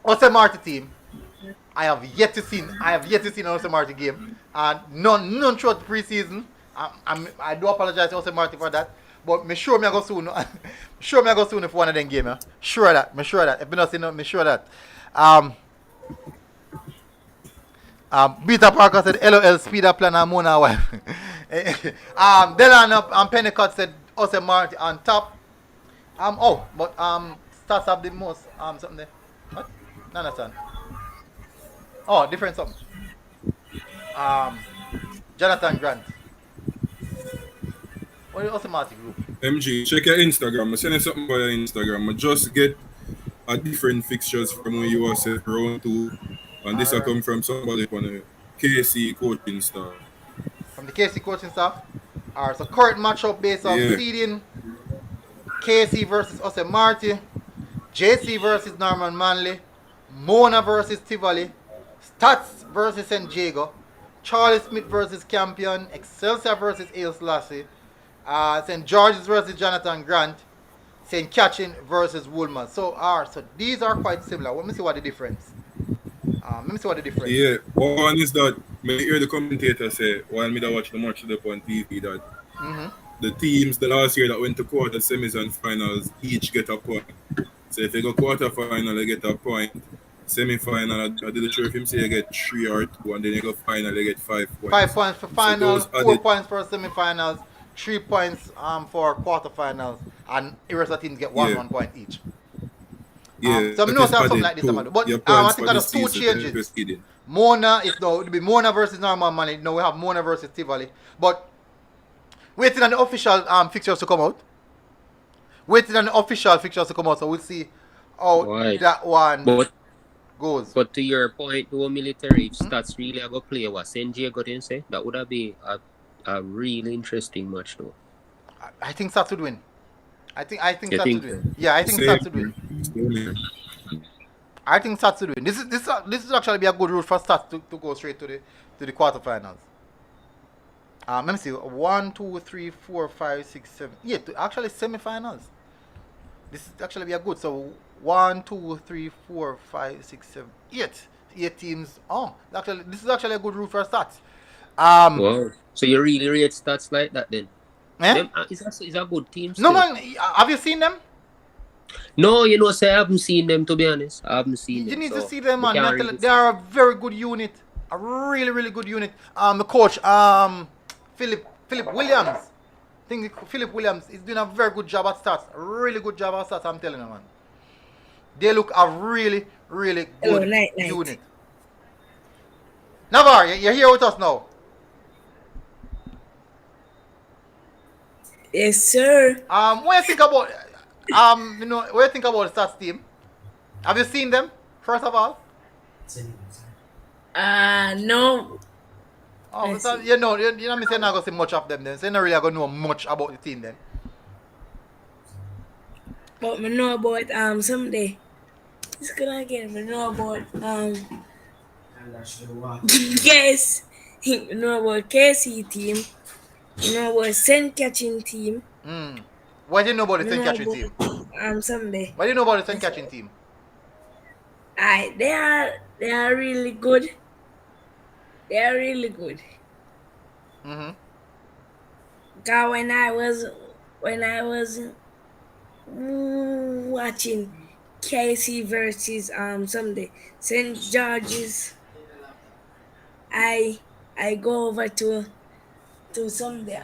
Ose Marty team, I have yet to see an Ose Marty game. And none throughout the preseason. I do apologize to Ose Marty for that. But me sure me I go soon. Sure me I go soon if one of them game. Yeah? Sure that. If me not see me sure that. Beta Parker said LOL speed up plan and Mona wife. Delan and Pennicott said Ose Marty on top. Stats have the most something there. What? No understand. Oh, different something. Jonathan Grant. What is the Ose Marty group? MG, check your Instagram. I send you something by your Instagram. I just get a different fixtures from when you were set round 2. And this will come from somebody on the KC coaching staff. From the KC coaching staff? Alright, so current matchup based on seeding. KC versus Ose Marty. JC versus Norman Manley. Mona versus Tivoli. Stats versus St. Jago. Charlie Smith versus Campion. Excelsior versus Ails Lassie. St. George's versus Jonathan Grant. St. Catherine versus Woolman. So these are quite similar. Let me see what the difference. Yeah, one is that I hear the commentator say while me watch the match on TV that the teams the last year that went to quarter, semis and finals each get a point. So if you go quarter final, you get a point. Semi-final, I did sure if him say you get 3 or 2, and then you go final, you get 5 points. 5 points for finals, 4 points for semi-finals, 3 points for quarterfinals, and the rest of the teams get 1 point each. Yeah, so I know have something like this, but I think there's 2 changes. Mona is now it'll be Mona versus Norman Manley. Now we have Mona versus Tivoli. But waiting on the official fixtures to come out. So we'll see how that one goes. But to your point, to a military, if stats really are going to play what Senji got in say, that would have been a really interesting match though. I think Stats would win. I think Stats would win. Yeah, I think Stats would win. I think Stats would win. This is actually be a good route for Stats to go straight to the quarterfinals. Let me see. 1, 2, 3, 4, 5, 6, 7. Yeah, actually semifinals. This is actually be a good. So 1, 2, 3, 4, 5, 6, 7, 8. 8 teams. Actually, this is actually a good route for Stats. Wow. So you really rate Stats like that then? Eh? Is a good team still. No man, have you seen them? No, I haven't seen them, to be honest. I haven't seen them. You need to see them, man. They are a very good unit. A really, really good unit. The coach, Philip Williams. I think Philip Williams is doing a very good job at Stats. A really good job at Stats, I'm telling you, man. They look a really, really good unit. Navar, you're here with us now. Yes, sir. What do you think about what do you think about the Stats team? Have you seen them, first of all? No. Oh, so, you know me saying I'm not gonna see much of them then. So you're not really gonna know much about the team then. But I know about someday. It's gonna again, I know about yes. I know about KC team. You know about St. Catherine team. What do you know about the St. Catherine team? Someday. What do you know about the St. Catherine team? They are really good. They're really good. Mm-hmm. Cause when I was watching KC versus Sunday St. George's, I go over to Sunday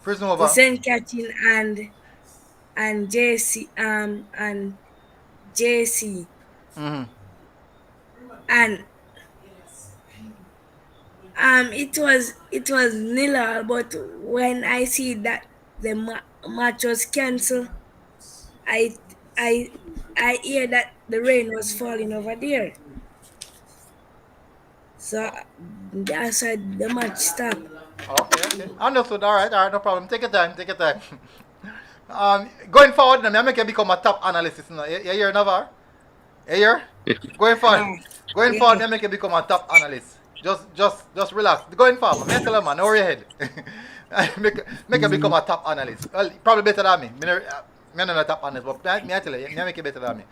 Prison to over. St. Catherine and and JC Mm-hmm. and it was nil, but when I see that the match was cancelled, I I I hear that the rain was falling over there. So that's why the match stopped. Okay. Understood. All right, no problem. Take your time. Going forward, now, I make you become a top analyst. You hear, Navar? You hear? Going forward, I make you become a top analyst. Just relax. Going forward, me tell you, man, over your head. make you become a top analyst. Well, probably better than me. Me not a top analyst, but me I tell you, me make you better than me.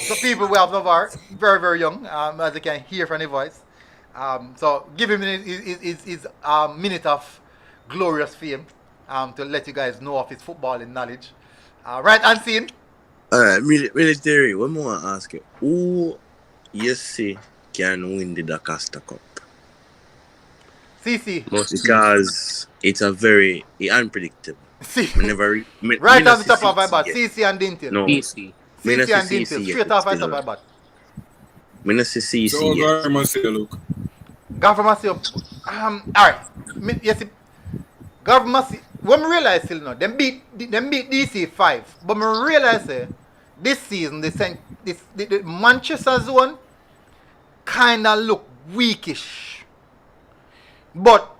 So people we have Navar, very very young, as you can hear from the voice. So give him his minute of glorious fame to let you guys know of his footballing knowledge. Right, Unseen? Alright, military, what more I ask you? Who you see can win the Dacosta Cup? CC. Because it's a very unpredictable. Right off the top of my bat, CC and Dintil. No. CC. CC and Dintil, straight off the top of my bat. I don't see CC So yet. Garma look. Alright. Yes, Government, when I realize still now, them beat DC 5, but I realize this season the Manchester zone kinda look weakish. But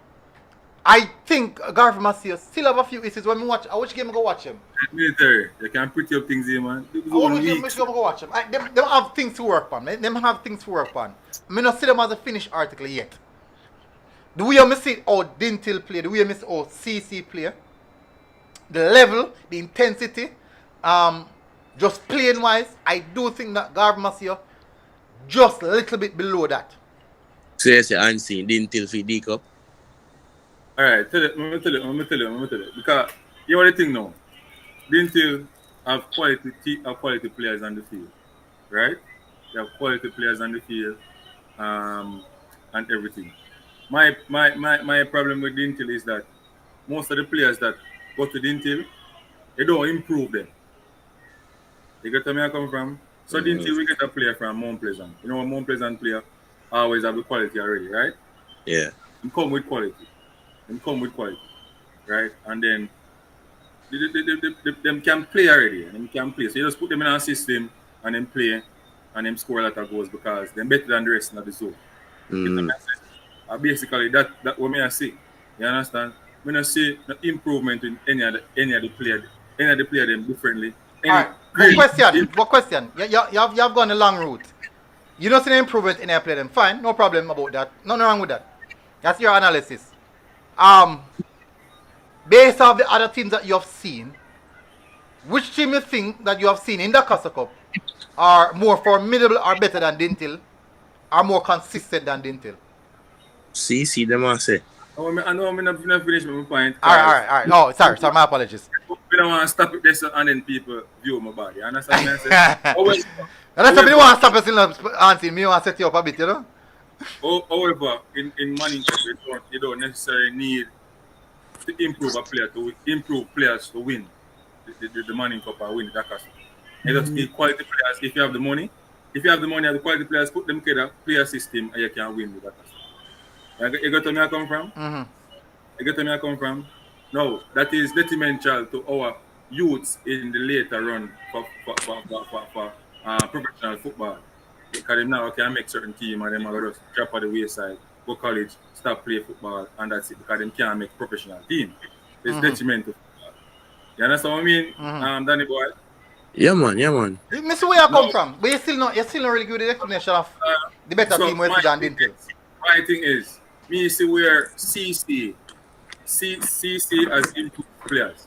I think Government still have a few issues when we watch. Which game I go watch them? Military, you can pretty up things here, man. Which game I go watch them? They have things to work on. They have things to work on. I not see them as a finished article yet. The way I see how Dintil play, the way I see how CC play, the level, the intensity, just playing wise, I do think that Garmasio just a little bit below that. So you say Unseen, Dintil for D Cup? Alright, let me tell you. Because you know the thing now. Dintil have quality players on the field. Right? They have quality players on the field and everything. My problem with Dintil is that most of the players that go to Dintil, they don't improve them. You get where I come from? So Dintil, we get a player from Mount Pleasant. You know, a Mount Pleasant player always have the quality already, right? Yeah. They come with quality. Right? And then them can play already. Them can play. So you just put them in a system and then play and then score a lot of goals because they're better than the rest of the zone. Basically, that what I see. You understand? When I see the improvement in any of the player them differently. Alright. But question. You have gone a long route. You don't see the improvement in any player them. Fine, no problem about that. Nothing wrong with that. That's your analysis. Based off the other teams that you have seen, which team you think that you have seen in the Dacosta Cup are more formidable or better than Dintil, are more consistent than Dintil? CC, them I say. I know I'm not finished with my point. Alright. Oh, sorry, my apologies. We don't want to stop it there and then people view my body. You understand what I'm saying? That's something you want to stop us in the answer. Me want to set you up a bit, you know? However, in money, you don't necessarily need to improve a player to improve players to win the money cup or win the Dacosta. You just need quality players. If you have the money and the quality players, put them together, play a system, and you can win the Dacosta. You got where I come from? Mm-hmm. You got where I come from? No, that is detrimental to our youths in the later run for professional football. Because them now can make certain team and them are just drop at the wayside, go college, stop play football, and that's it. Because them can't make professional team. It's detrimental to football. You understand what I mean, Danny boy? Yeah, man. Me see where you come from, but you still not really give the explanation of the better team where than Dintil. My thing is, me see where CC has improved players.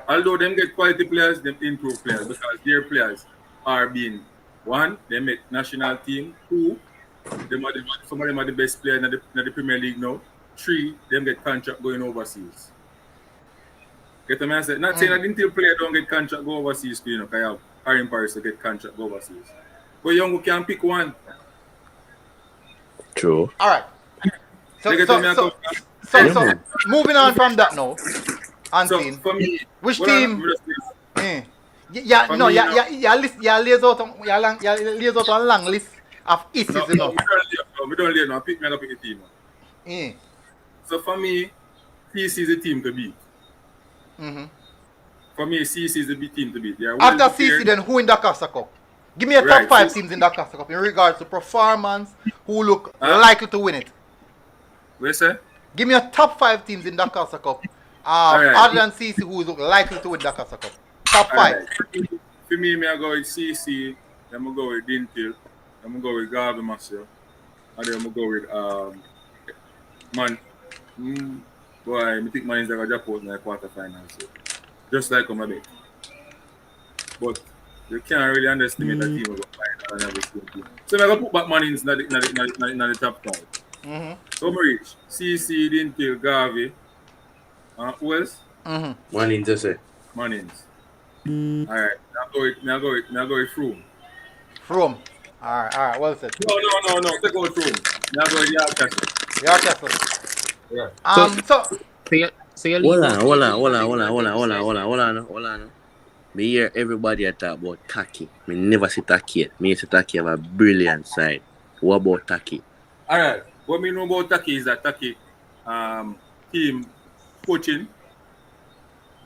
Although them get quality players, them improve players because their players are being, one, they make national team, two, Some of them are the best players in the Premier League now. 3, them get contract going overseas. Get what I say? Not saying that until player don't get contract go overseas, you know, because you have Harry Paris to get contract go overseas. But young can pick one. True. All right. So moving on from that now, Unseen. So for me, which team? Yeah, no, lays out on a long list of issues. We don't lay no. Pick me up pick the team. So for me, CC is the team to beat. For me, CC is the team to beat. After CC, then who in the Dacosta Cup? Give me a top 5 teams in the Dacosta Cup in regards to performance, who look likely to win it. What you say? Give me a top 5 teams in the Dacosta Cup. Other than CC, who look likely to win the Dacosta Cup. Top 5. Right. For me, I go with CC, then I go with Dintil, then I go with Garvey Marcel, and then I go with Man. Boy, I think Man is like a Japan in the quarterfinals. So. Just like on my bet. But you can't really underestimate that team will find and every single team. So I'm going to put back Man in the top 5. So I reach CC, Dintil, Garvey, who else? Manins, to say. Manins. Alright, now go with Froome. Froome. Alright, well said. No, take out Froome. Now go with Yarkastle. Yeah. Hold on. Me hear everybody talk about Taki. Me never see Taki yet. Me see Taki have a brilliant side. What about Taki? Alright, what we know about Taki is that Taki team coaching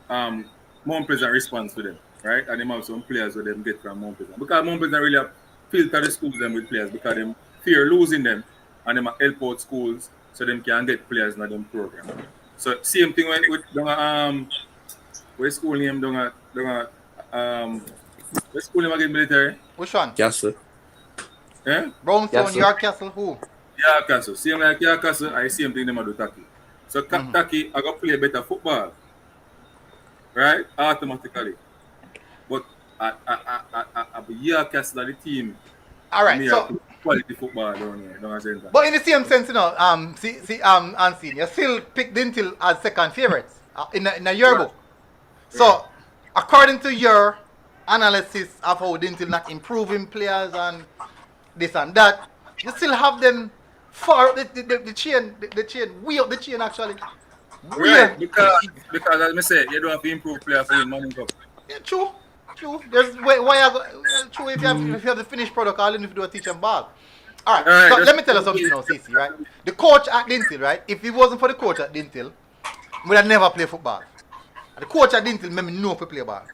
Mount Pleasant response to them, right? And them have some players who them get from Mount Pleasant. Because Mount Pleasant really filter the schools them with players because them fear losing them and them help out schools so them can get players in them program. So same thing with where school name what school name again military? Which one? Castle. Eh? Brownstone, Yarkastle, who? Yarkastle. Same like Yarkastle, I same thing them do Taki. So Taki I got play better football. Right? Automatically. But I Yarkastle the team. Alright, so quality football down here. But in the same sense, you know, Unseen, you still pick Dintil as second favorites in a yearbook. So, according to your analysis of how Dintil not improving players and this and that, you still have them far the chain, way up the chain actually. Right, because as I say, you don't have to improve players for your money cup. Yeah, true. There's true if you have the finished product, all you need to do is teach them ball. Alright, so let me tell you something now, CC, right? The coach at Dintil, right? If it wasn't for the coach at Dintil, we would have never played football. The coach at Dintil made me know to play ball.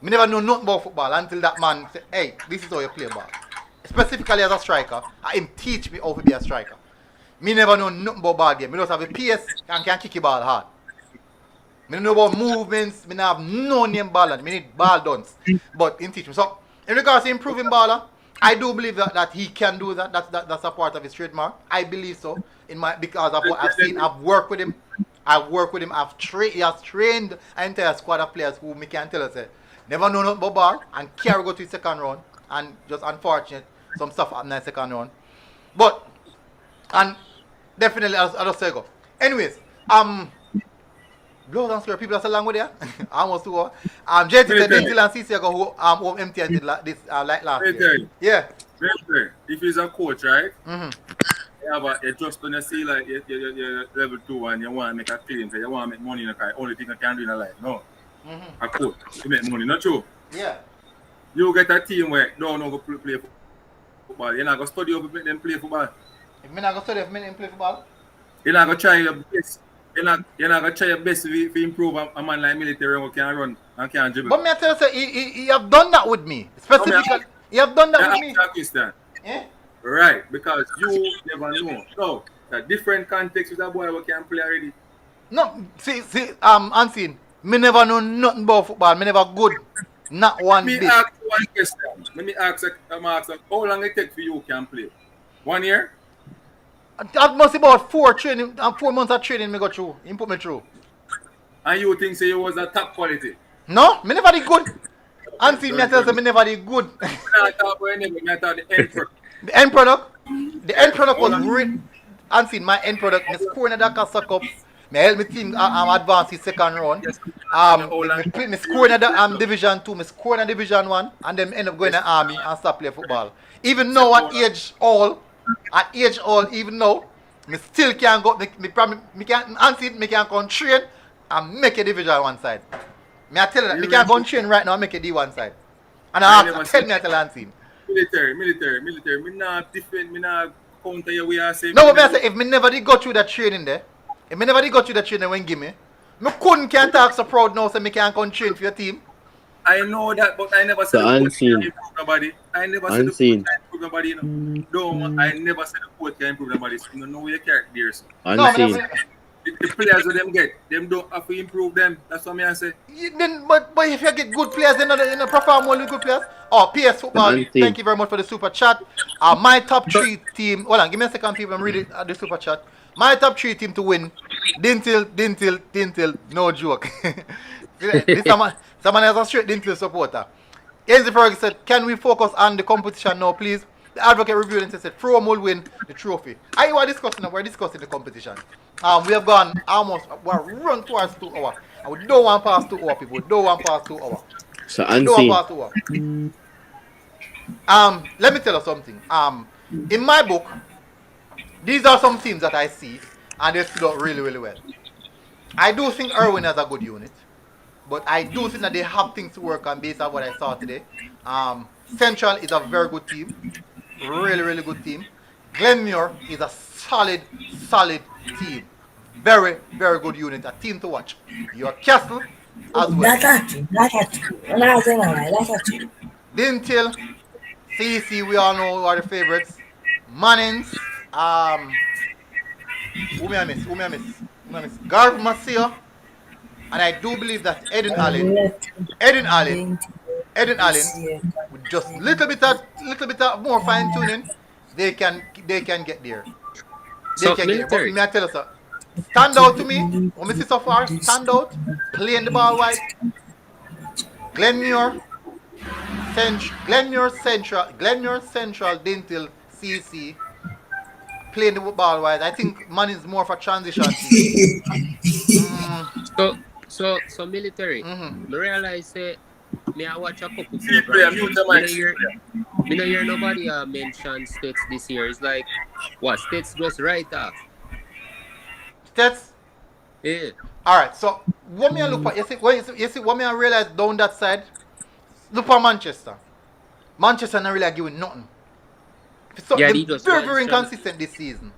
I never know nothing about football until that man said, hey, this is how you play ball. Specifically as a striker, him teach me how to be a striker. Me never know nothing about ball game. Me just have a PS and can kick the ball hard. Me don't know about movements. Me don't have no name baller. Me need ball dons. But in teach me. So, in regards to improving baller, I do believe that he can do that. That's a part of his trademark. I believe so. Because of what I've seen. I've worked with him. He has trained an entire squad of players who me can tell us never know nothing about ball and carry go to the second round. And just unfortunate, some stuff happened in the second round. But, and definitely I'll just say go. Anyways, blows and square people that's along with you. Almost two hours. JT said Dintil and CC go who MTN did this like last year. Yeah. If he's a coach, right? You just gonna see like you're level 2 and you want to make a claim, so you want to make money in the car. Only thing I can do in a life. No. A coach. You make money, not true. Yeah. You get a team where don't know go play football. You're not gonna study how to make them play football. If me not gonna study if me play football, you're not gonna try your best. You're not gonna try your best to improve a man like military who can run and can dribble. But me I tell you, he have done that with me. Specifically, he have done that with me. Yeah? Right, because you never know. So, a different context with a boy who can play already. No, see, Unseen, me never know nothing about football. Me never good. Not one bit. Let me ask you one question. Let me ask how long it take for you can play? 1 year? That must be about 4 months of training me go through. He put me through. And you think say you was a top quality? No, me never did good. Unseen me tell me never did good. I thought the end product. The end product? The end product was really, unseen. My end product, me scoring the Dacosta Cup. Me help me team advance the second round. Me scoring the Division 2, me scoring in Division 1, and then end up going to Army and start playing football. Even now at age all, even now, me still can't go, me can't, unseen, me can't go and train and make a Division 1 side. Me I tell you that, me can't go and train right now and make a D1 side. And I tell me I tell unseen. Military. Me not defend, me not counter your way I say. No, but I say, if me never did go through that training there, if me never did go through that training when give me can't talk so proud now so me can't come train for your team. I know that, but I never said the coach can improve nobody. I never said the coach can improve nobody. You know? No, I never said the coach can improve nobody. So you know where your character there. So. Unseen. The players that them get, them don't have to improve them. That's what I say. But if you get good players, then you perform well with good players. Oh, PS Football, thank you very much for the super chat. My top 3 team, hold on, give me a second, people. I'm reading the super chat. My top 3 team to win, Dintil, no joke. Someone has a straight Dintil supporter. Enzi Ferguson said, can we focus on the competition now, please? The advocate reviewed and said, From will win the trophy. We're discussing the competition. We have gone almost, we're run towards 2 hours. And we don't want past 2 hours, people. We don't want past 2 hours. So unseen. Let me tell you something. In my book, these are some teams that I see, and they stood out really, really well. I do think Irwin has a good unit, but I do think that they have things to work on based on what I saw today. Central is a very good team, really, really good team. Glenmuir is a solid team, very, very good unit, a team to watch. Your Castle as well. Dintil, CC, we all know who are the favorites. Mannings, who may I miss? Garv Masio, and I do believe that Edwin Allen, with just little bit of more fine tuning, they can get there. But may I tell you sir, stand out to me. When we see so far, stand out, playing the ball wide. Glenmuir Central, Dintil, CC, playing the ball wide. I think man is more of a transition team. So military. Me realize say me I watch a couple programs. Me no hear nobody mention States this year. It's like what States just right off. States? Yeah. Alright, so what me I look for, you see what me I realize down that side? Look for Manchester. Manchester not really giving nothing. So they're very inconsistent this season.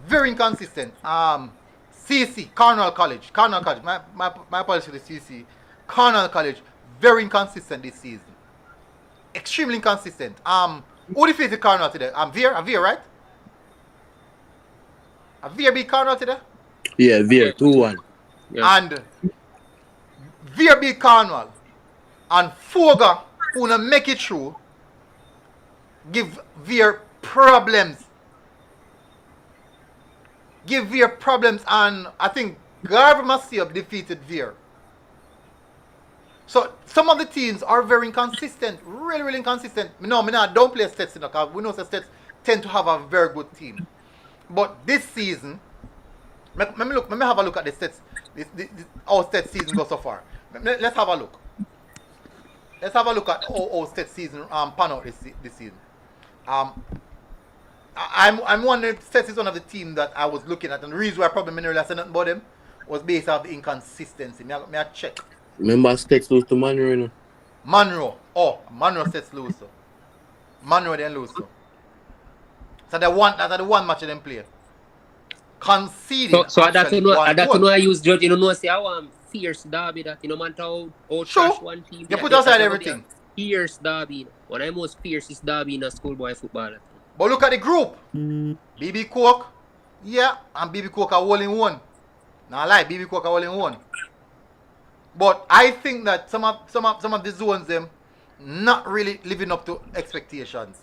Very inconsistent. CC, Cornwall College. My apologies to the CC. Cornwall College, very inconsistent this season. Extremely inconsistent. Who defeated Cornwall today? Veer, right? Veer beat Cornwall today? Yeah, Veer, 2-1. Yeah. And Veer beat Cornwall. And Foga, who not make it through, give Veer problems. And I think Garver Masio defeated Veer. So some of the teams are very inconsistent, really, really inconsistent. Don't play Stets in the car. We know that Stets tend to have a very good team. But this season, let me have a look at the Stets. How Stets season goes so far. Let's have a look. Let's have a look at how Stets season pan out this season. I'm wondering if Stets is one of the teams that I was looking at, and the reason why I probably didn't really say nothing about them was based off the inconsistency. May I check? Remember Stets lose to Monroe, you know? Monroe. Oh, Monroe Stets lose. So. Monroe then lose. So that's the one match them play. Conceding. So I don't know I use judge, you know, say I want fierce derby that, you know, man, how trash one team. You put aside everything. Fierce derby. One of the most fiercest derby in a schoolboy football. But look at the group. BB Coke, yeah, and BB Coke are all in one. Now I like BB Coke are all in one. But I think that some of the zones them not really living up to expectations.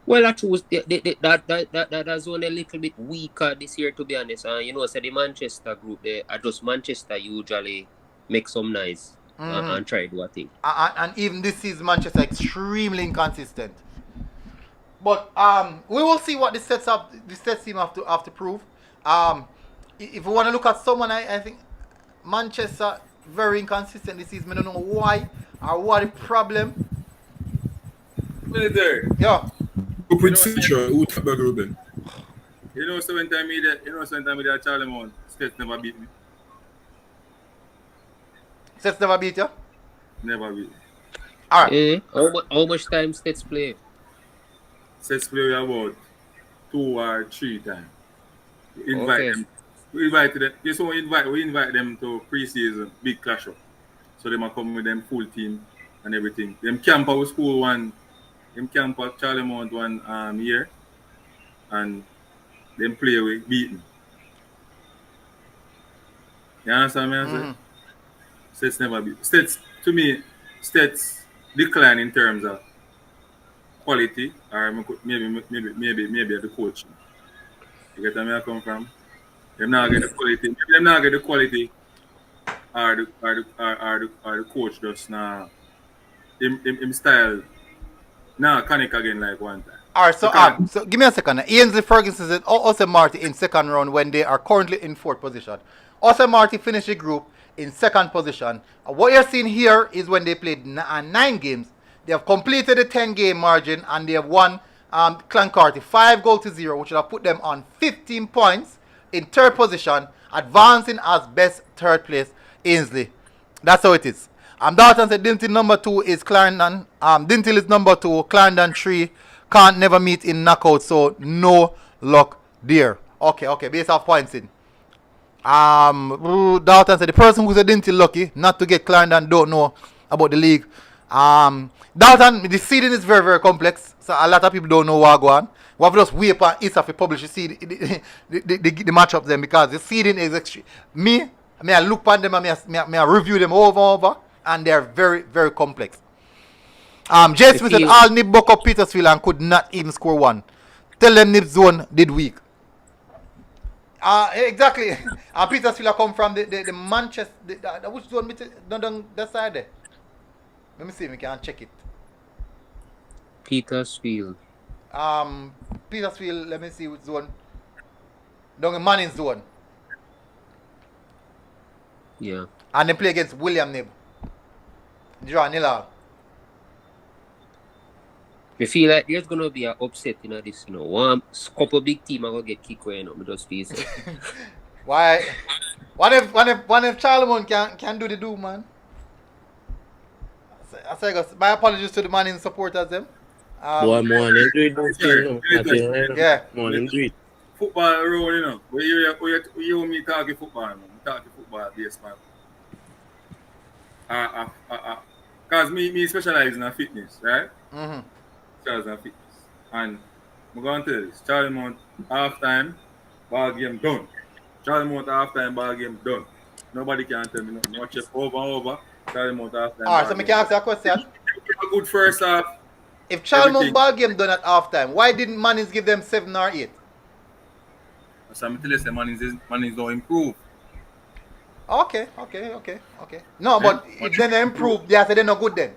Well, that was that zone a little bit weaker this year, to be honest. You know, so the Manchester group, just Manchester usually make some nice and try to do a thing. And even this season, Manchester extremely inconsistent. But we will see what the sets team have to prove. If we want to look at someone, I think Manchester very inconsistent this season. I don't know why or what the problem. Military. Yeah. Up with Central, who top back Ruben? You know, so when time me that Charlemont, States never beat me. Sets never beat you? Never beat me. Alright. How much time States play? States play about 2 or 3 times. We invite them. We invite them to pre-season big clash up. So they might come with them full team and everything. Them camp our school one. Them camp at Charlemont one year. And them play with beaten. You understand me? Mm-hmm. States never beat. States, to me, States decline in terms of quality or maybe the coaching. You get where I come from? Them not get the quality. Them not get the quality or the coach just now. Him style now connect again like one time. Alright, so give me a second. Ainsley Ferguson said Ose Marty in second round when they are currently in 4th position. Ose Marty finished the group in 2nd position. What you're seeing here is when they played 9 games, they have completed a 10-game margin and they have won Clancarty 5-0, which will have put them on 15 points in 3rd position, advancing as best 3rd place Ainsley. That's how it is. Dalton said Dintil number 2 is Clarendon. Dintil is number 2, Clarendon 3. Can't never meet in knockout, so no luck there. Okay, based off points in. Dalton said the person who's a Dintil lucky not to get Clarendon don't know about the league. Dalton, the seeding is very, very complex, so a lot of people don't know what go on. We have to just wait for ISA to publish the matchups them because the seeding is extreme. I look at them and I review them over and over, and they are very, very complex. Jay Smith said all Nib buck up Petersfield and could not even score 1. Tell them Nib zone did weak. Exactly. Petersfield come from the Manchester. Which zone? That side there. Let me see if we can check it. Petersfield. Petersfield, let me see which zone. Down the Manning zone. Yeah. And they play against William Nib. Draw nil. I feel like there's gonna be an upset in this, One couple big team are gonna get kicked away, just feel so. Why? What if Charlemont can do the do, man? I say, my apologies to the Manning supporters, them. Boy, Mona and do it. Yeah. Mona and do it. Football road, Where you me talking football, man. Talking football base, man. Because me specialize in fitness, right? Mm-hmm. Specialize in fitness. And I'm going to tell you this. Charlemont half-time, ball game done. Charlemont half-time, ball game done. Nobody can tell me nothing. Watch it over and over. Charlemont half-time. Alright, so I can ask you a question. A good first half. If Charlemont ball game done at half-time, why didn't Mannings give them 7 or 8? So I'm telling you, Mannings don't improve. Okay. No, but if they improve, they say they're not good then.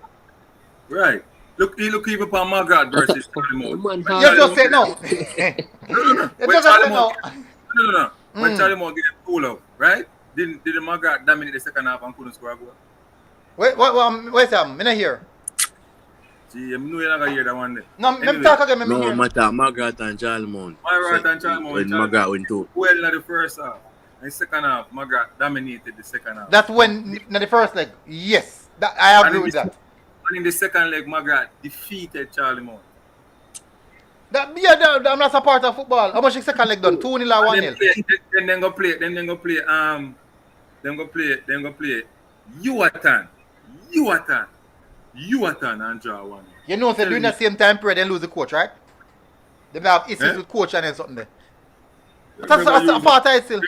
Right. Look even for McGrath versus Charlemont. You just say no. You just say no. No. When Charlemont get pull up, right? Did the McGrath dominate the second half and couldn't score a goal? Wait, Sam, I'm not here. See, I know you're not going to hear that one day. No, let me talk again. No matter McGrath and Charlemont. When McGrath went to. Well, in the first half. In the second half, McGrath dominated the second half. That's when, in the first leg, yes. I agree with that. And in the second leg, McGrath defeated Charlemont. I'm not a part of football. How much is second leg done? 2-0 or 1-0? Then they go play Uatan and draw 1. You know, so during the same time period, they lose the coach, right? They have issues with coach and something there. That's a part of it still.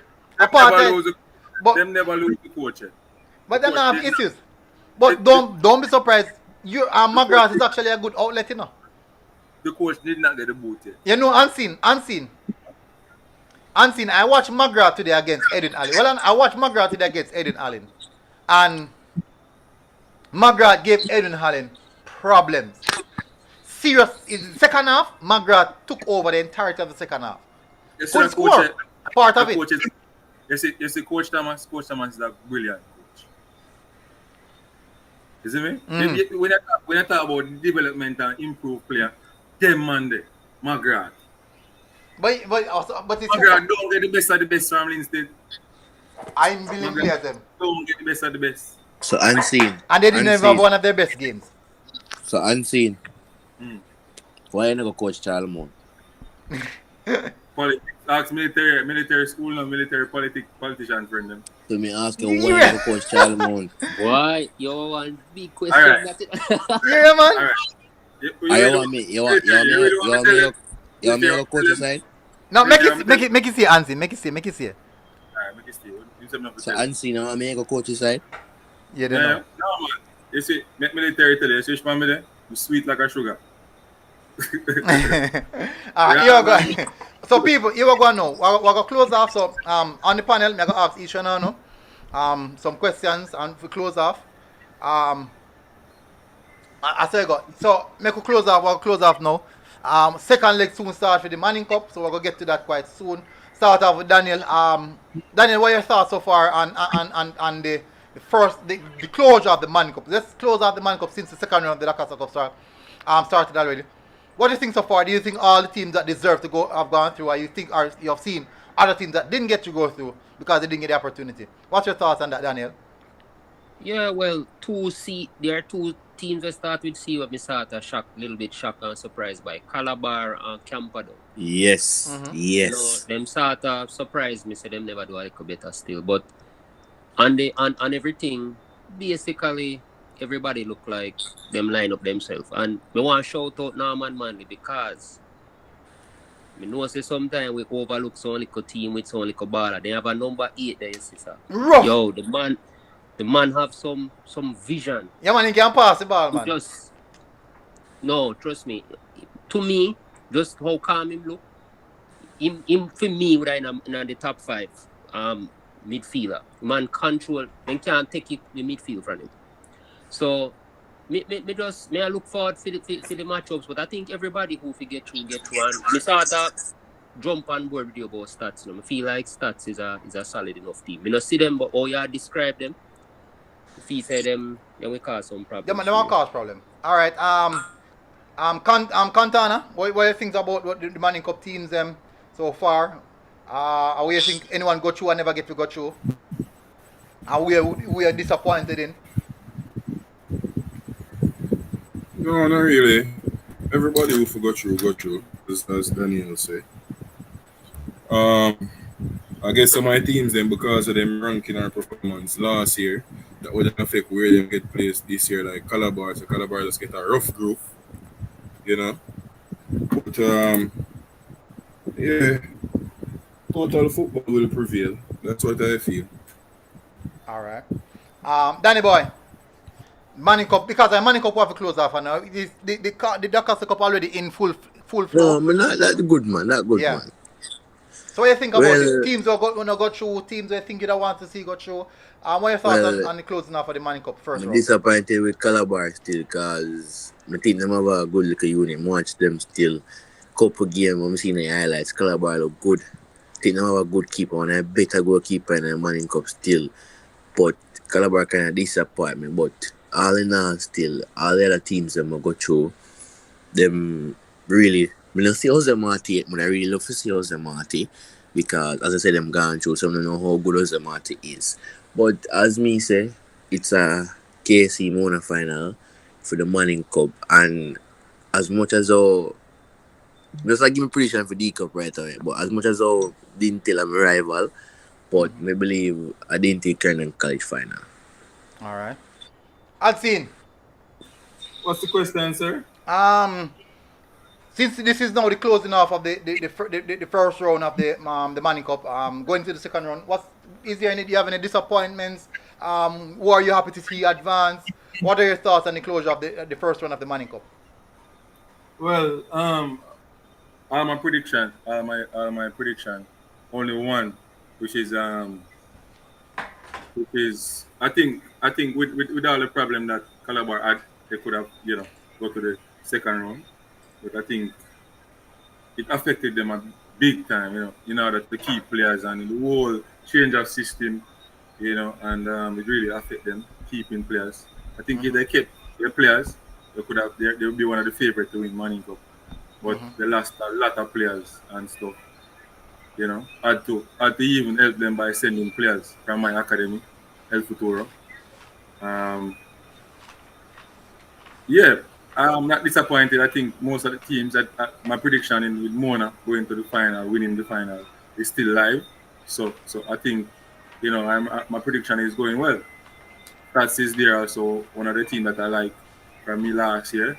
Them never lose the coach yet. But they don't have issues. But don't be surprised. McGrath is actually a good outlet, The coach did not get the boot yet. You know, unseen. I watched McGrath today against Edwin Allen. Well, I watched McGrath today against Edwin Allen. And McGrath gave Edwin Allen problems. serious. In the second half, McGrath took over the entirety of the second half. Yes, Couldn't sir, coach, score. Part of it. coach is, yes, Coach Thomas. Coach Thomas is a brilliant coach. You see me? When I talk about development and improve player, them man there, McGrath. But it's McGrath don't get the best of the best from Linstead. I'm believing players them. Don't get the best of the best. So unseen. And they didn't even have one of their best games. So unseen. Why you never coach Charlemont? Politics. Ask military school and military politician friend them. So me ask you why you never coach Charlemont? Why? You want big question? Alright. Yeah, man. Alright. You want me to coach your side? No, make it see, Ansi. Make it see. Alright, make it stay. So unseen, you want me to coach your side? Yeah, they know. No, man. You see, military tell you, see which man me there? Sweet like a sugar. So people, you are going now. We're going to close off. So on the panel, I'm going to ask each one now some questions and we close off. I say go. So make we close off. We'll close off now. Second leg soon start for the Manning Cup, so we're gonna get to that quite soon. Start off with Daniel. Daniel, what are your thoughts so far on the closure of the Manning Cup? Let's close out the Manning Cup since the second round of the Dacosta Cup started already. What do you think so far? Do you think all the teams that deserve to go have gone through, or you think you have seen other teams that didn't get to go through because they didn't get the opportunity? What's your thoughts on that, Daniel? Yeah, well, there are two teams that start with C what me start a little bit shocked and surprised by. Calabar and Camperdown. Yes. Yes. Them sort of surprised me, say them never do a little better still. But on everything, basically everybody look like them line up themselves. And me want to shout out Norman Manley because I know say sometimes we overlook some little team with some little baller. They have a number 8 there, you see, sir. Rough. Yo, the man have some vision. Yeah, man, he can pass the ball, man. No, trust me. To me, just how calm him look. Him for me, would in the top 5 midfielder. Man control. They can't take it the midfield from him. So me I look forward for the matchups, but I think everybody who get through and me sort of jump on board with you about Stats. You know, I feel like Stats is a solid enough team. Me not see them, but how you describe them. If you say them, then we cause some problems. Yeah, man, they won't cause problem. All right. Cantana, what do you think about what the Manning Cup teams so far? How you think anyone go through and never get to go through? And we are disappointed in? No, not really. Everybody who forgot through, go through, as Daniel say. I guess some of my teams then because of them ranking our performance last year, that wouldn't affect where they get placed this year, like Calabar. So Calabar just get a rough group, you know. But yeah, total football will prevail. That's what I feel. All right. Danny boy, Manning Cup, because the Manning Cup have to close off and now the Dacosta Cup already in full flow. No, man, that good man, man. So what do you think about it? Teams who are going to go through, teams you think you don't want to see go through. What are your thoughts on the closing off of the Manning Cup first round? I'm disappointed with Calabar still because I think them have a good little unit. Watch them still. Couple game I'm seeing the highlights. Calabar look good. I think they have a good keeper and a better goalkeeper in the Manning Cup still. But Calabar kind of disappoint me. But all in all still, all the other teams that go through, them really, I don't see Jose Marti, but I really love to see Jose Marti because, as I said, them gone through, so I don't know how good Jose Marti is. But as me say, it's a KC Mona final for the Manning Cup, and as much as just like give me prediction for D Cup right away, but as much as I didn't tell I'm a rival, but I believe I didn't take Kernan College final. All right. Adsin. What's the question, sir? Since this is now the closing off of the first round of the Manning Cup, going to the second round, do you have any disappointments? Who are you happy to see advance? What are your thoughts on the closure of the first round of the Manning Cup? Well, my prediction, only one, which is I think with all the problem that Calabar had, they could have go to the second round. but I think it affected them a big time, in order to keep players and the whole change of system, and it really affected them keeping players. I think if they kept their players, they would be one of the favorites to win Money Cup. But they lost a lot of players and stuff. Had to even help them by sending players from my academy, El Futuro. Yeah, I'm not disappointed. I think most of the teams that my prediction with Mona going to the final, winning the final, is still live. So I think, my prediction is going well. Stats is there also, one of the teams that I like from me last year.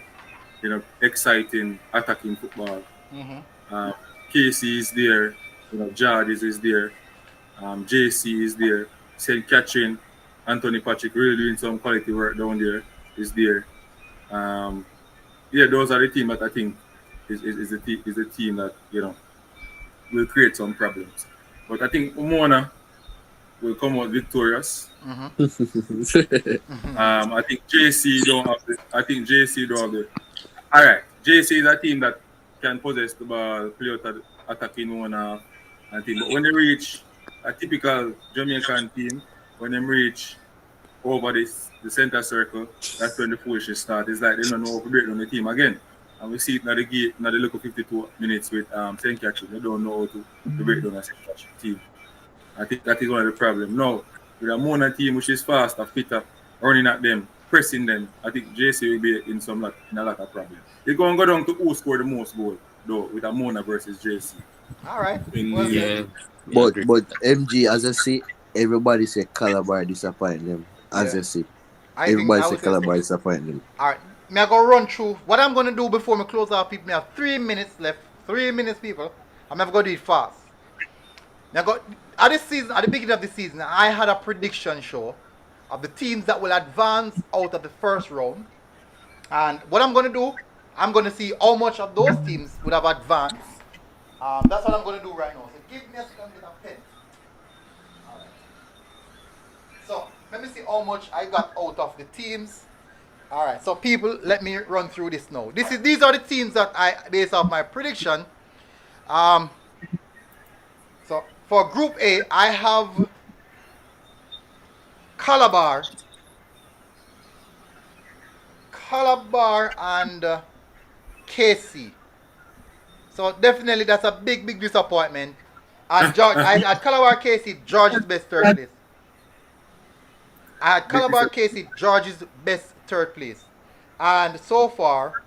Exciting attacking football. Casey is there. Jardis is there. JC is there. St. Catherine, Anthony Patrick really doing some quality work down there is there. Those are the team that I think is the team that will create some problems. But I think Mona will come out victorious. I think JC don't have the. All right, JC is a team that can possess the ball, play out attacking one half, and thing. But when they reach a typical Jamaican team, when they reach over the center circle, that's when the foolishness starts. It's like they don't know how to break down the team again. And we see it now the gate, now the look of 52 minutes with St. Catherine. They don't know how to break down a St. Catherine team. I think that is one of the problems. Now, with a Mona team which is faster, fitter, running at them, pressing them, I think JC will be in a lot of problems. It's going to go down to who scored the most goal, though, with a Mona versus JC. All right. Yeah. But MG, as I see, everybody say Calabar disappoint them. As I see, everybody say Calabar disappoint them. All right. Me I go run through what I'm going to do before me close out, people. Me have 3 minutes left. 3 minutes, people. I'm never going to do it fast. Now, at the beginning of the season, I had a prediction show of the teams that will advance out of the first round. And what I'm going to do, I'm going to see how much of those teams would have advanced. That's what I'm going to do right now. So give me a second with a pen. All right. So let me see how much I got out of the teams. All right. So people, let me run through this now. These are the teams that I based off my prediction. So for Group A, I have Calabar and KC. So definitely that's a big disappointment. And George, I had Calabar, KC, George's best third place. I had Calabar, KC, George's best third place. And so far,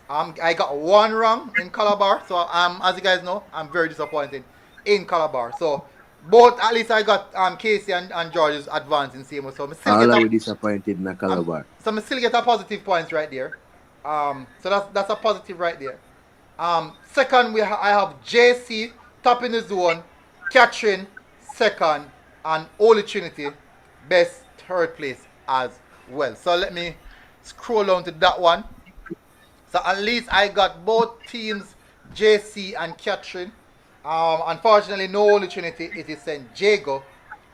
I got one wrong in Calabar. So as you guys know, I'm very disappointed in Calabar. So both, at least I got Casey and George's advancing same. So all are disappointed in Calabar. So I still get a positive points right there. So that's a positive right there. Second, I have JC top in the zone, Catherine second, and Holy Trinity best third place as well. So let me scroll down to that one. So at least I got both teams, JC and Catherine. Unfortunately, no Holy Trinity. It is St. Jago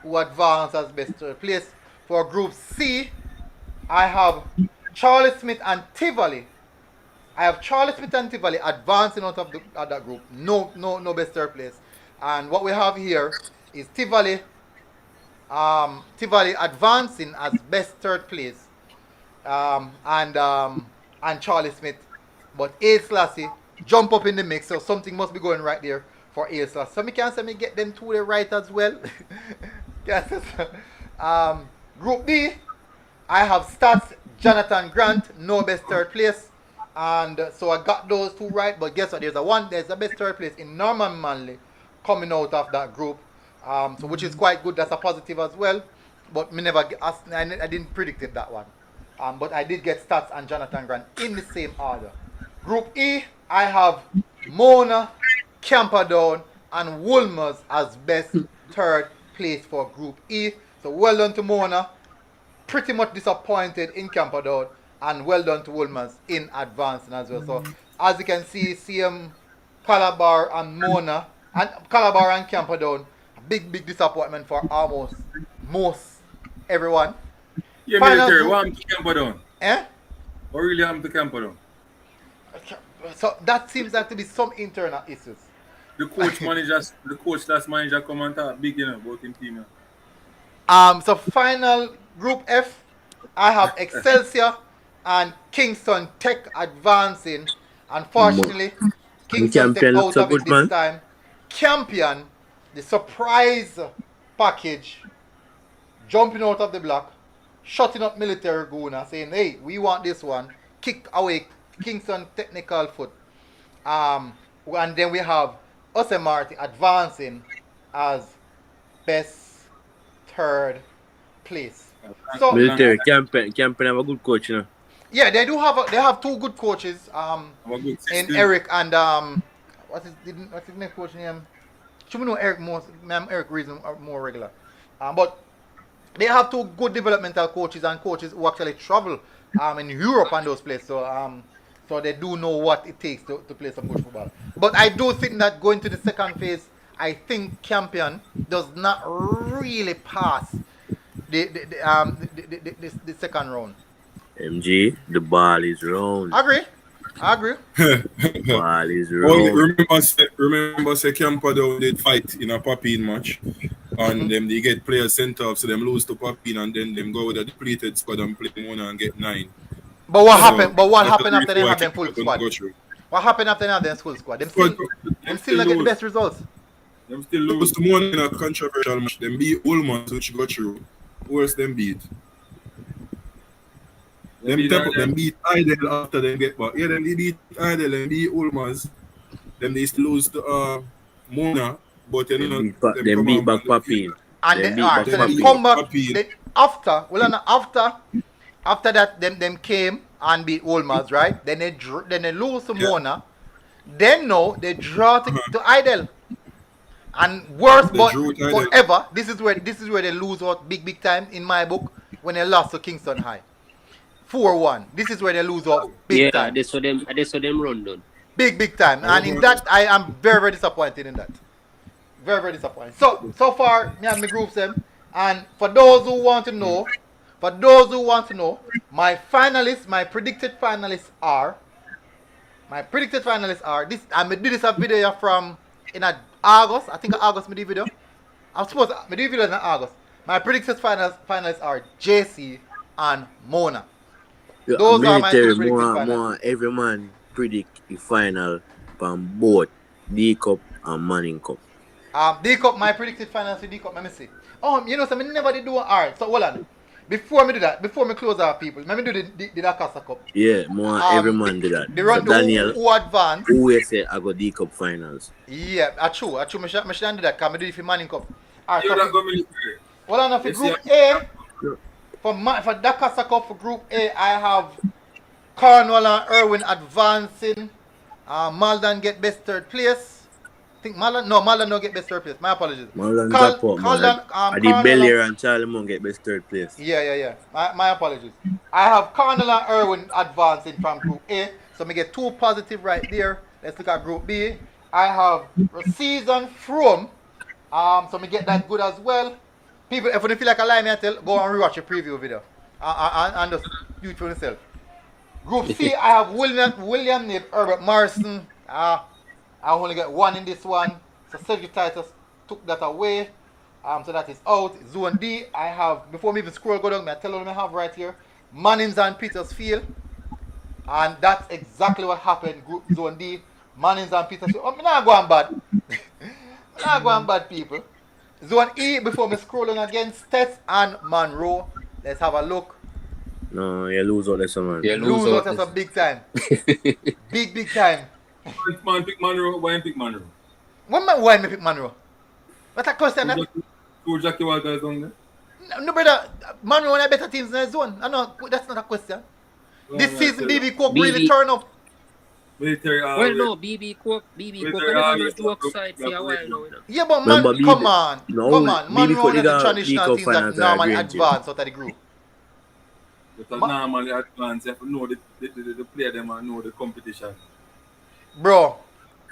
who advanced as best third place. For Group C, I have Charlie Smith and Tivoli. I have Charlie Smith and Tivoli advancing out of that group. No best third place. And what we have here is Tivoli advancing as best third place. And Charlie Smith. But A Slashy jump up in the mix, so something must be going right there for A Slashy. So me can say me get them two the right as well. Group B, I have Stats, Jonathan Grant, no best third place. And so I got those two right, but guess what? There's a best third place in Norman Manley coming out of that group. So which is quite good. That's a positive as well. But I didn't predict it, that one. But I did get Stats and Jonathan Grant in the same order. Group E, I have Mona, Camperdown, and Wolmer's as best third place for Group E. So well done to Mona. Pretty much disappointed in Camperdown. And well done to Wolmer's in advancing as well. So as you can see, CM Calabar and Mona, and Calabar and Camperdown, big disappointment for almost most everyone. Yeah, military, what happened to Camperdown? Eh? What really happened to Camperdown? So that seems like to be some internal issues. The coach slash manager come and talk big, about him team. So final Group F, I have Excelsior and Kingston Tech advancing. Unfortunately, Kingston Tech out of it this time. Campion, the surprise package, jumping out of the block, shutting up Military Guna, saying, hey, we want this one. Kick away Kingston Technical Foot. And then we have Marty advancing as best third place. So Military Campion have a good coach, Yeah, they have two good coaches. In Eric and what's his next coach name? Should we know Eric more? Eric reason more regular. But they have two good developmental coaches and coaches who actually travel in Europe and those places. So they do know what it takes to play some good football. But I do think that going to the second phase, I think Campion does not really pass the second round. MG, the ball is round. I agree. Ball is round. Remember, say Camper though they fight in a Papine match, and them they get players sent off, so them lose to Papine, and then them go with a depleted squad and play Mona and get 9. But what happened? But what happened after they have them full squad? What happened after they have them full squad? Them still not get the best results. Them still lose to Mona in a controversial match. Them beat Ulmans, which got through. Who else them beat? Them beat Idle after them get back. Yeah, them they beat Idle and beat Ulmans. Them they still lose to Mona, but them beat back Papine. And then come back. After that, them came and beat Ulmans, right? Then they lose to Mona. Then no, they draw to Idle. And worse, but ever, this is where they lose out big time in my book when they lost to Kingston High. 4-1. This is where they lose out big time. Yeah, they saw them run down. Big time. And in that, I am very disappointed in that. Very disappointed. So far, me and my groups them. And for those who want to know, my predicted finalists are this. I did this a video from in August. I think August I did video. I'm supposed to do video in August. My predicted finalists are JC and Mona. Those are my two predicted finalists. Every man predict the final from both D Cup and Manning Cup. D Cup, my predicted finalists for D Cup, let me see. So I never did do it. Alright, so hold on. Before me do that, before me close our people, let me do the Dacosta Cup. Yeah, every man did that. The run Daniel, who advanced. Who say I got D Cup finals? Yeah, true. I should do that because I do it for Manning Cup. Alright, so hold on, for Group A, for Dacosta Cup for Group A, I have Cornwall and Irwin advancing. Malden get best third place. I think Malden no get best third place. My apologies. Malden drop out. The Bel-Air and Charlemont get best third place. Yeah. My apologies. I have Cornwall and Irwin advancing from Group A. So me get 2 positive right there. Let's look at Group B. I have Season from. So me get that good as well. People, if you feel like a lie, I tell, go and rewatch a preview video. And just do it for yourself. Group C, I have William Nib, Herbert Morrison. I only get 1 in this one. So Cedric Titus took that away. So that is out. Zone D, I have, before me even scroll go down, I tell you what I have right here. Mannings and Petersfield. And that's exactly what happened. Group Zone D. Mannings and Petersfield. I'm not going bad. I'm not going bad, people. Zone E, before me scrolling again, Stets and Monroe. Let's have a look. No, you lose out this one. You lose out some big time. big time. Why pick Monroe? Why pick Monroe? Why me pick Monroe? What a question that? Who Jackie Walker is on there? No, brother. Monroe one of the better teams in the zone. I know, that's not a question. This season, BB Cook really turn up. Military. Well, no, BB Cook on the joke side for a while now. Yeah, but man, come on. Monroe one of the traditional teams that normally advance out of the group. Because normally advance, you have to know the player them and know the competition. Bro,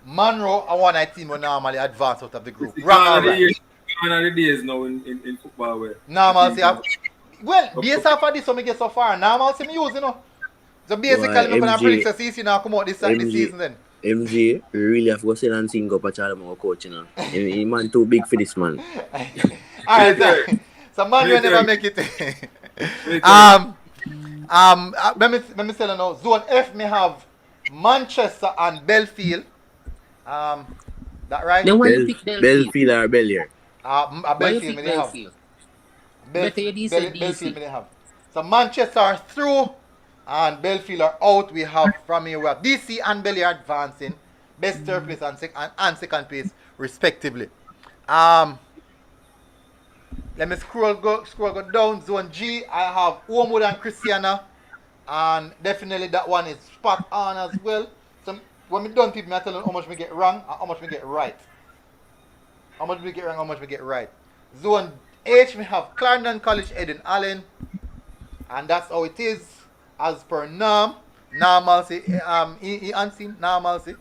Monroe are one of the team who normally advance out of the group. Wrong or right? One of the days now in football where. Normal say, well, based off of this, so me get so far. Normal say me use, So basically, Why, I'm going to MG predict the season now come out this MG season then. MG really have to go sit and sing up a Charlemont coach, you know. He man too big for this man. Alright, so man will never make it. Let me say now, Zone F may have Manchester and Belfield. That right? Now why you pick Belfield? Belfield or Bellier? Belfield may they have. Belfield Belfield may they have. So Manchester are through and Belfield are out. We have from here we have DC and Bellier advancing. Best third place and second place respectively. Let me scroll go down. Zone G, I have Wormwood and Christiana. And definitely that one is spot on as well. So when we done people, I tell them how much we get wrong and how much we get right. How much we get wrong, how much we get right. Zone H, we have Clarendon College, Edwin Allen. And that's how it is as per norm. Normalcy. Normalcy.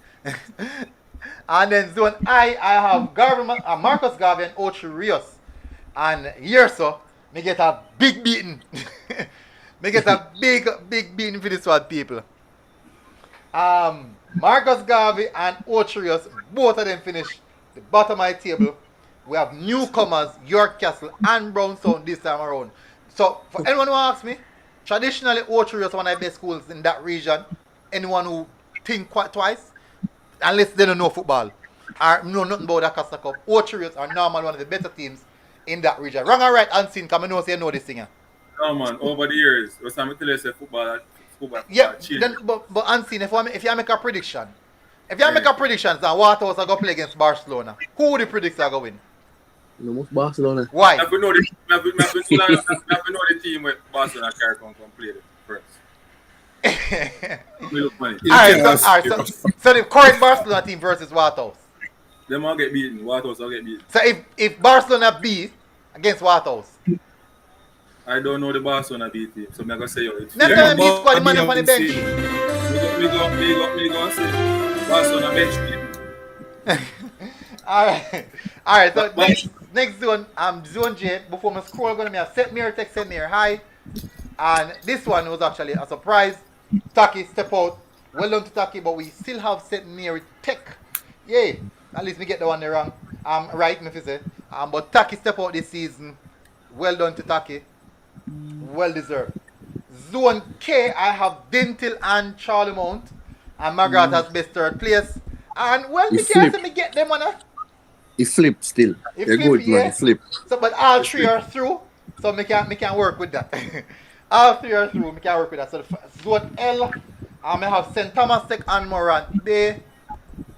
And then Zone I have Marcus Garvey and Ocho Rios. And here so, me get a big beating. Me get a big beating for this one, people. Marcus Garvey and Ocho Rios, both of them finished the bottom of my table. We have newcomers, York Castle and Brownstown this time around. So, for anyone who asks me, traditionally Ocho Rios is one of the best schools in that region. Anyone who think quite twice, unless they don't know football or know nothing about the Dacosta Cup, Ocho Rios are normally one of the better teams in that region. Wrong or right, unseen, because I know you know this thing. No man, over the years, was time I tell you say football yeah, then, but unseen, if you make a prediction, if you make a prediction that Waterhouse are going to play against Barcelona, who would you predict are going to win? No most Barcelona. Why? I know the team with Barcelona can come play it first. Alright, so the current Barcelona team versus Waterhouse. Them all get beaten. Waterhouse all get beaten. So if Barcelona beat against Waterhouse, I don't know the Barcelona beat team, so I'm gonna say it's next time beat squad the man up on the bench. Me go say Barcelona bench team. Alright, so next zone, zone J, before I scroll gonna be a set mirror text send mirror hi. And this one was actually a surprise. Taki step out. Well done to Taki, but we still have set mirror tech. Yay. At least we get the one there wrong. Right, me say. But Taki step out this season. Well done to Taki. Well deserved. Zone K, I have Dentil and Charlemont. And McGrath has best third place. And well, me can't say me get them on a. He flipped still. They're good, man. He flipped. So, but all three are through. So me can work with that. All three are through. Me can work with that. So zone L, I have St. Thomas Tech and Morant Bay.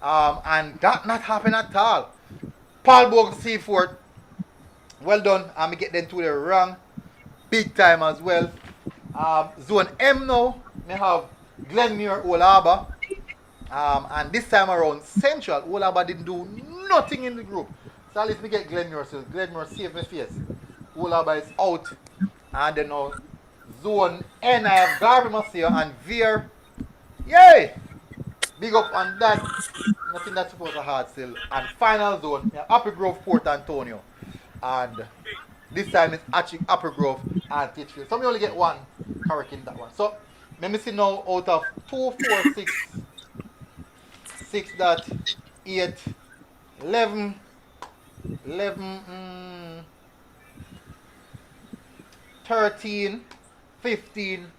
And that not happen at all. Paul Bogue Seaford. Well done. And me get them two there wrong. Big time as well. Zone M now, we have Glenmuir Olaba. And this time around, Central, Olaba didn't do nothing in the group. So at least we get Glenmuir. So Glenmuir saved my face. Olaba is out. And then now, Zone N, I have Garvey Maseo and Veer. Yay! Big up on that. Nothing that's supposed to hard still. And final zone, we have Upper Grove, Port Antonio. And this time it's actually Upper Grove and Titchfield. So we only get one correct in that one. So let me see now out of 2, 4, 6, 6 dot 8, 11, 13, 15,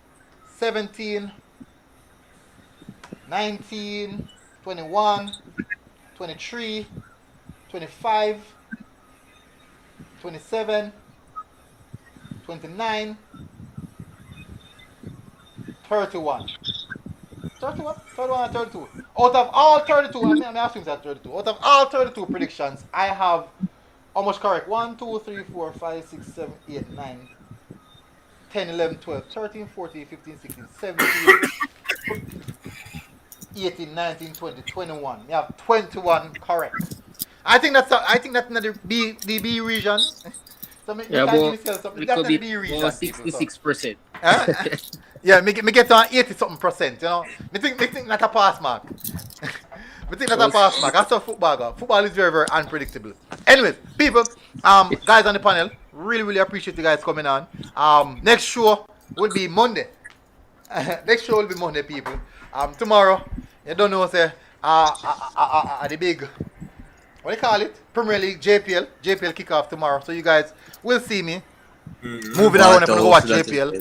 17, 19, 21, 23, 25, 27, 29, 31. 31? 31 and 32. Out of all 32, I assume that's 32. Out of all 32 predictions, I have almost correct. 1, 2, 3, 4, 5, 6, 7, 8, 9, 10, 11, 12, 13, 14, 15, 16, 17, 18, 19, 20, 21. You have 21 correct. I think that's another B region. So me, yeah, but it could be more 66%. Yeah, me get to 80-something%. You know, me think not a pass mark. Me think not a pass mark. That's how football goes. Football is very, very unpredictable. Anyways, people, guys on the panel, really, really appreciate you guys coming on. Next show will be Monday. Next show will be Monday, people. Tomorrow, you don't know, say, the big, what do you call it? Premier League, JPL kickoff tomorrow. So you guys will see me moving around if you go watch JPL.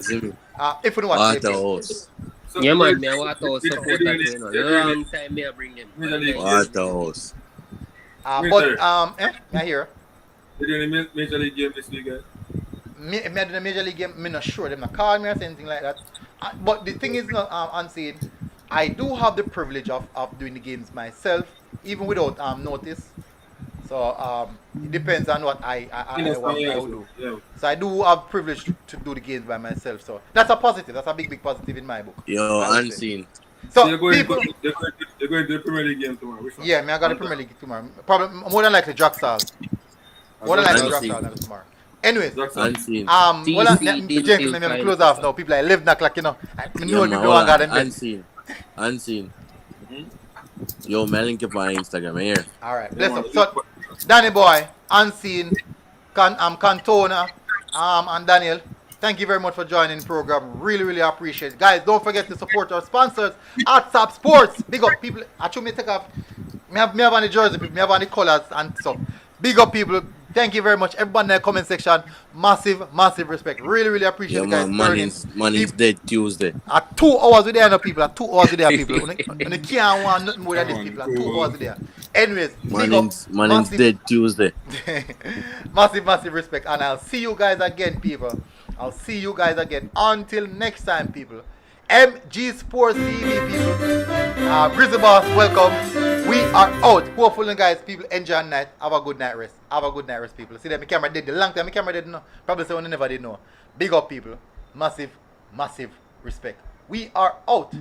If you don't watch JPL. So yeah, man, I want to support that, you know. Long time I bring them. Waterhouse. I hear. You doing a Major League game this week, guys? Me doing a Major League game, I'm not sure. They're not calling me or anything like that. But the thing is, unseen, I do have the privilege of doing the games myself, even without notice. So it depends on what I want to do. Yeah. So I do have privilege to do the games by myself. So that's a positive. That's a big positive in my book. Yo, unseen. So you're going to the Premier League game tomorrow. Which one? Yeah, I got the Premier League tomorrow. Probably more than likely Jacksal. More than likely Jacksal tomorrow. Anyways, unseen. James, let me close off now. People like 11 o'clock, you know. I know people don't got them. Unseen. Yo, man, link up my Instagram here. Alright, bless up. So, Danny Boy, Unseen, Cantona, and Daniel, thank you very much for joining the program. Really appreciate it. Guys, don't forget to support our sponsors at Sap Sports. Big up people. Actually, me take off. Me have on the jersey, me have on the colors and stuff. Big up people. Thank you very much. Everybody in the comment section, massive respect. Really appreciate it, guys. Man is dead Tuesday. At 2 hours with there, people. At 2 hours with there, people. And you can't want nothing more than these people. At 2 hours with there. Anyways, man is dead Tuesday. massive respect. And I'll see you guys again, people. I'll see you guys again. Until next time, people. MG Sports TV, people. Grizzly Boss, welcome. We are out. Hopefully, guys, people enjoy the night. Have a good night rest. Have a good night rest, people. See that my camera did the long time. My camera didn't know. Probably someone never did know. Big up, people. Massive respect. We are out.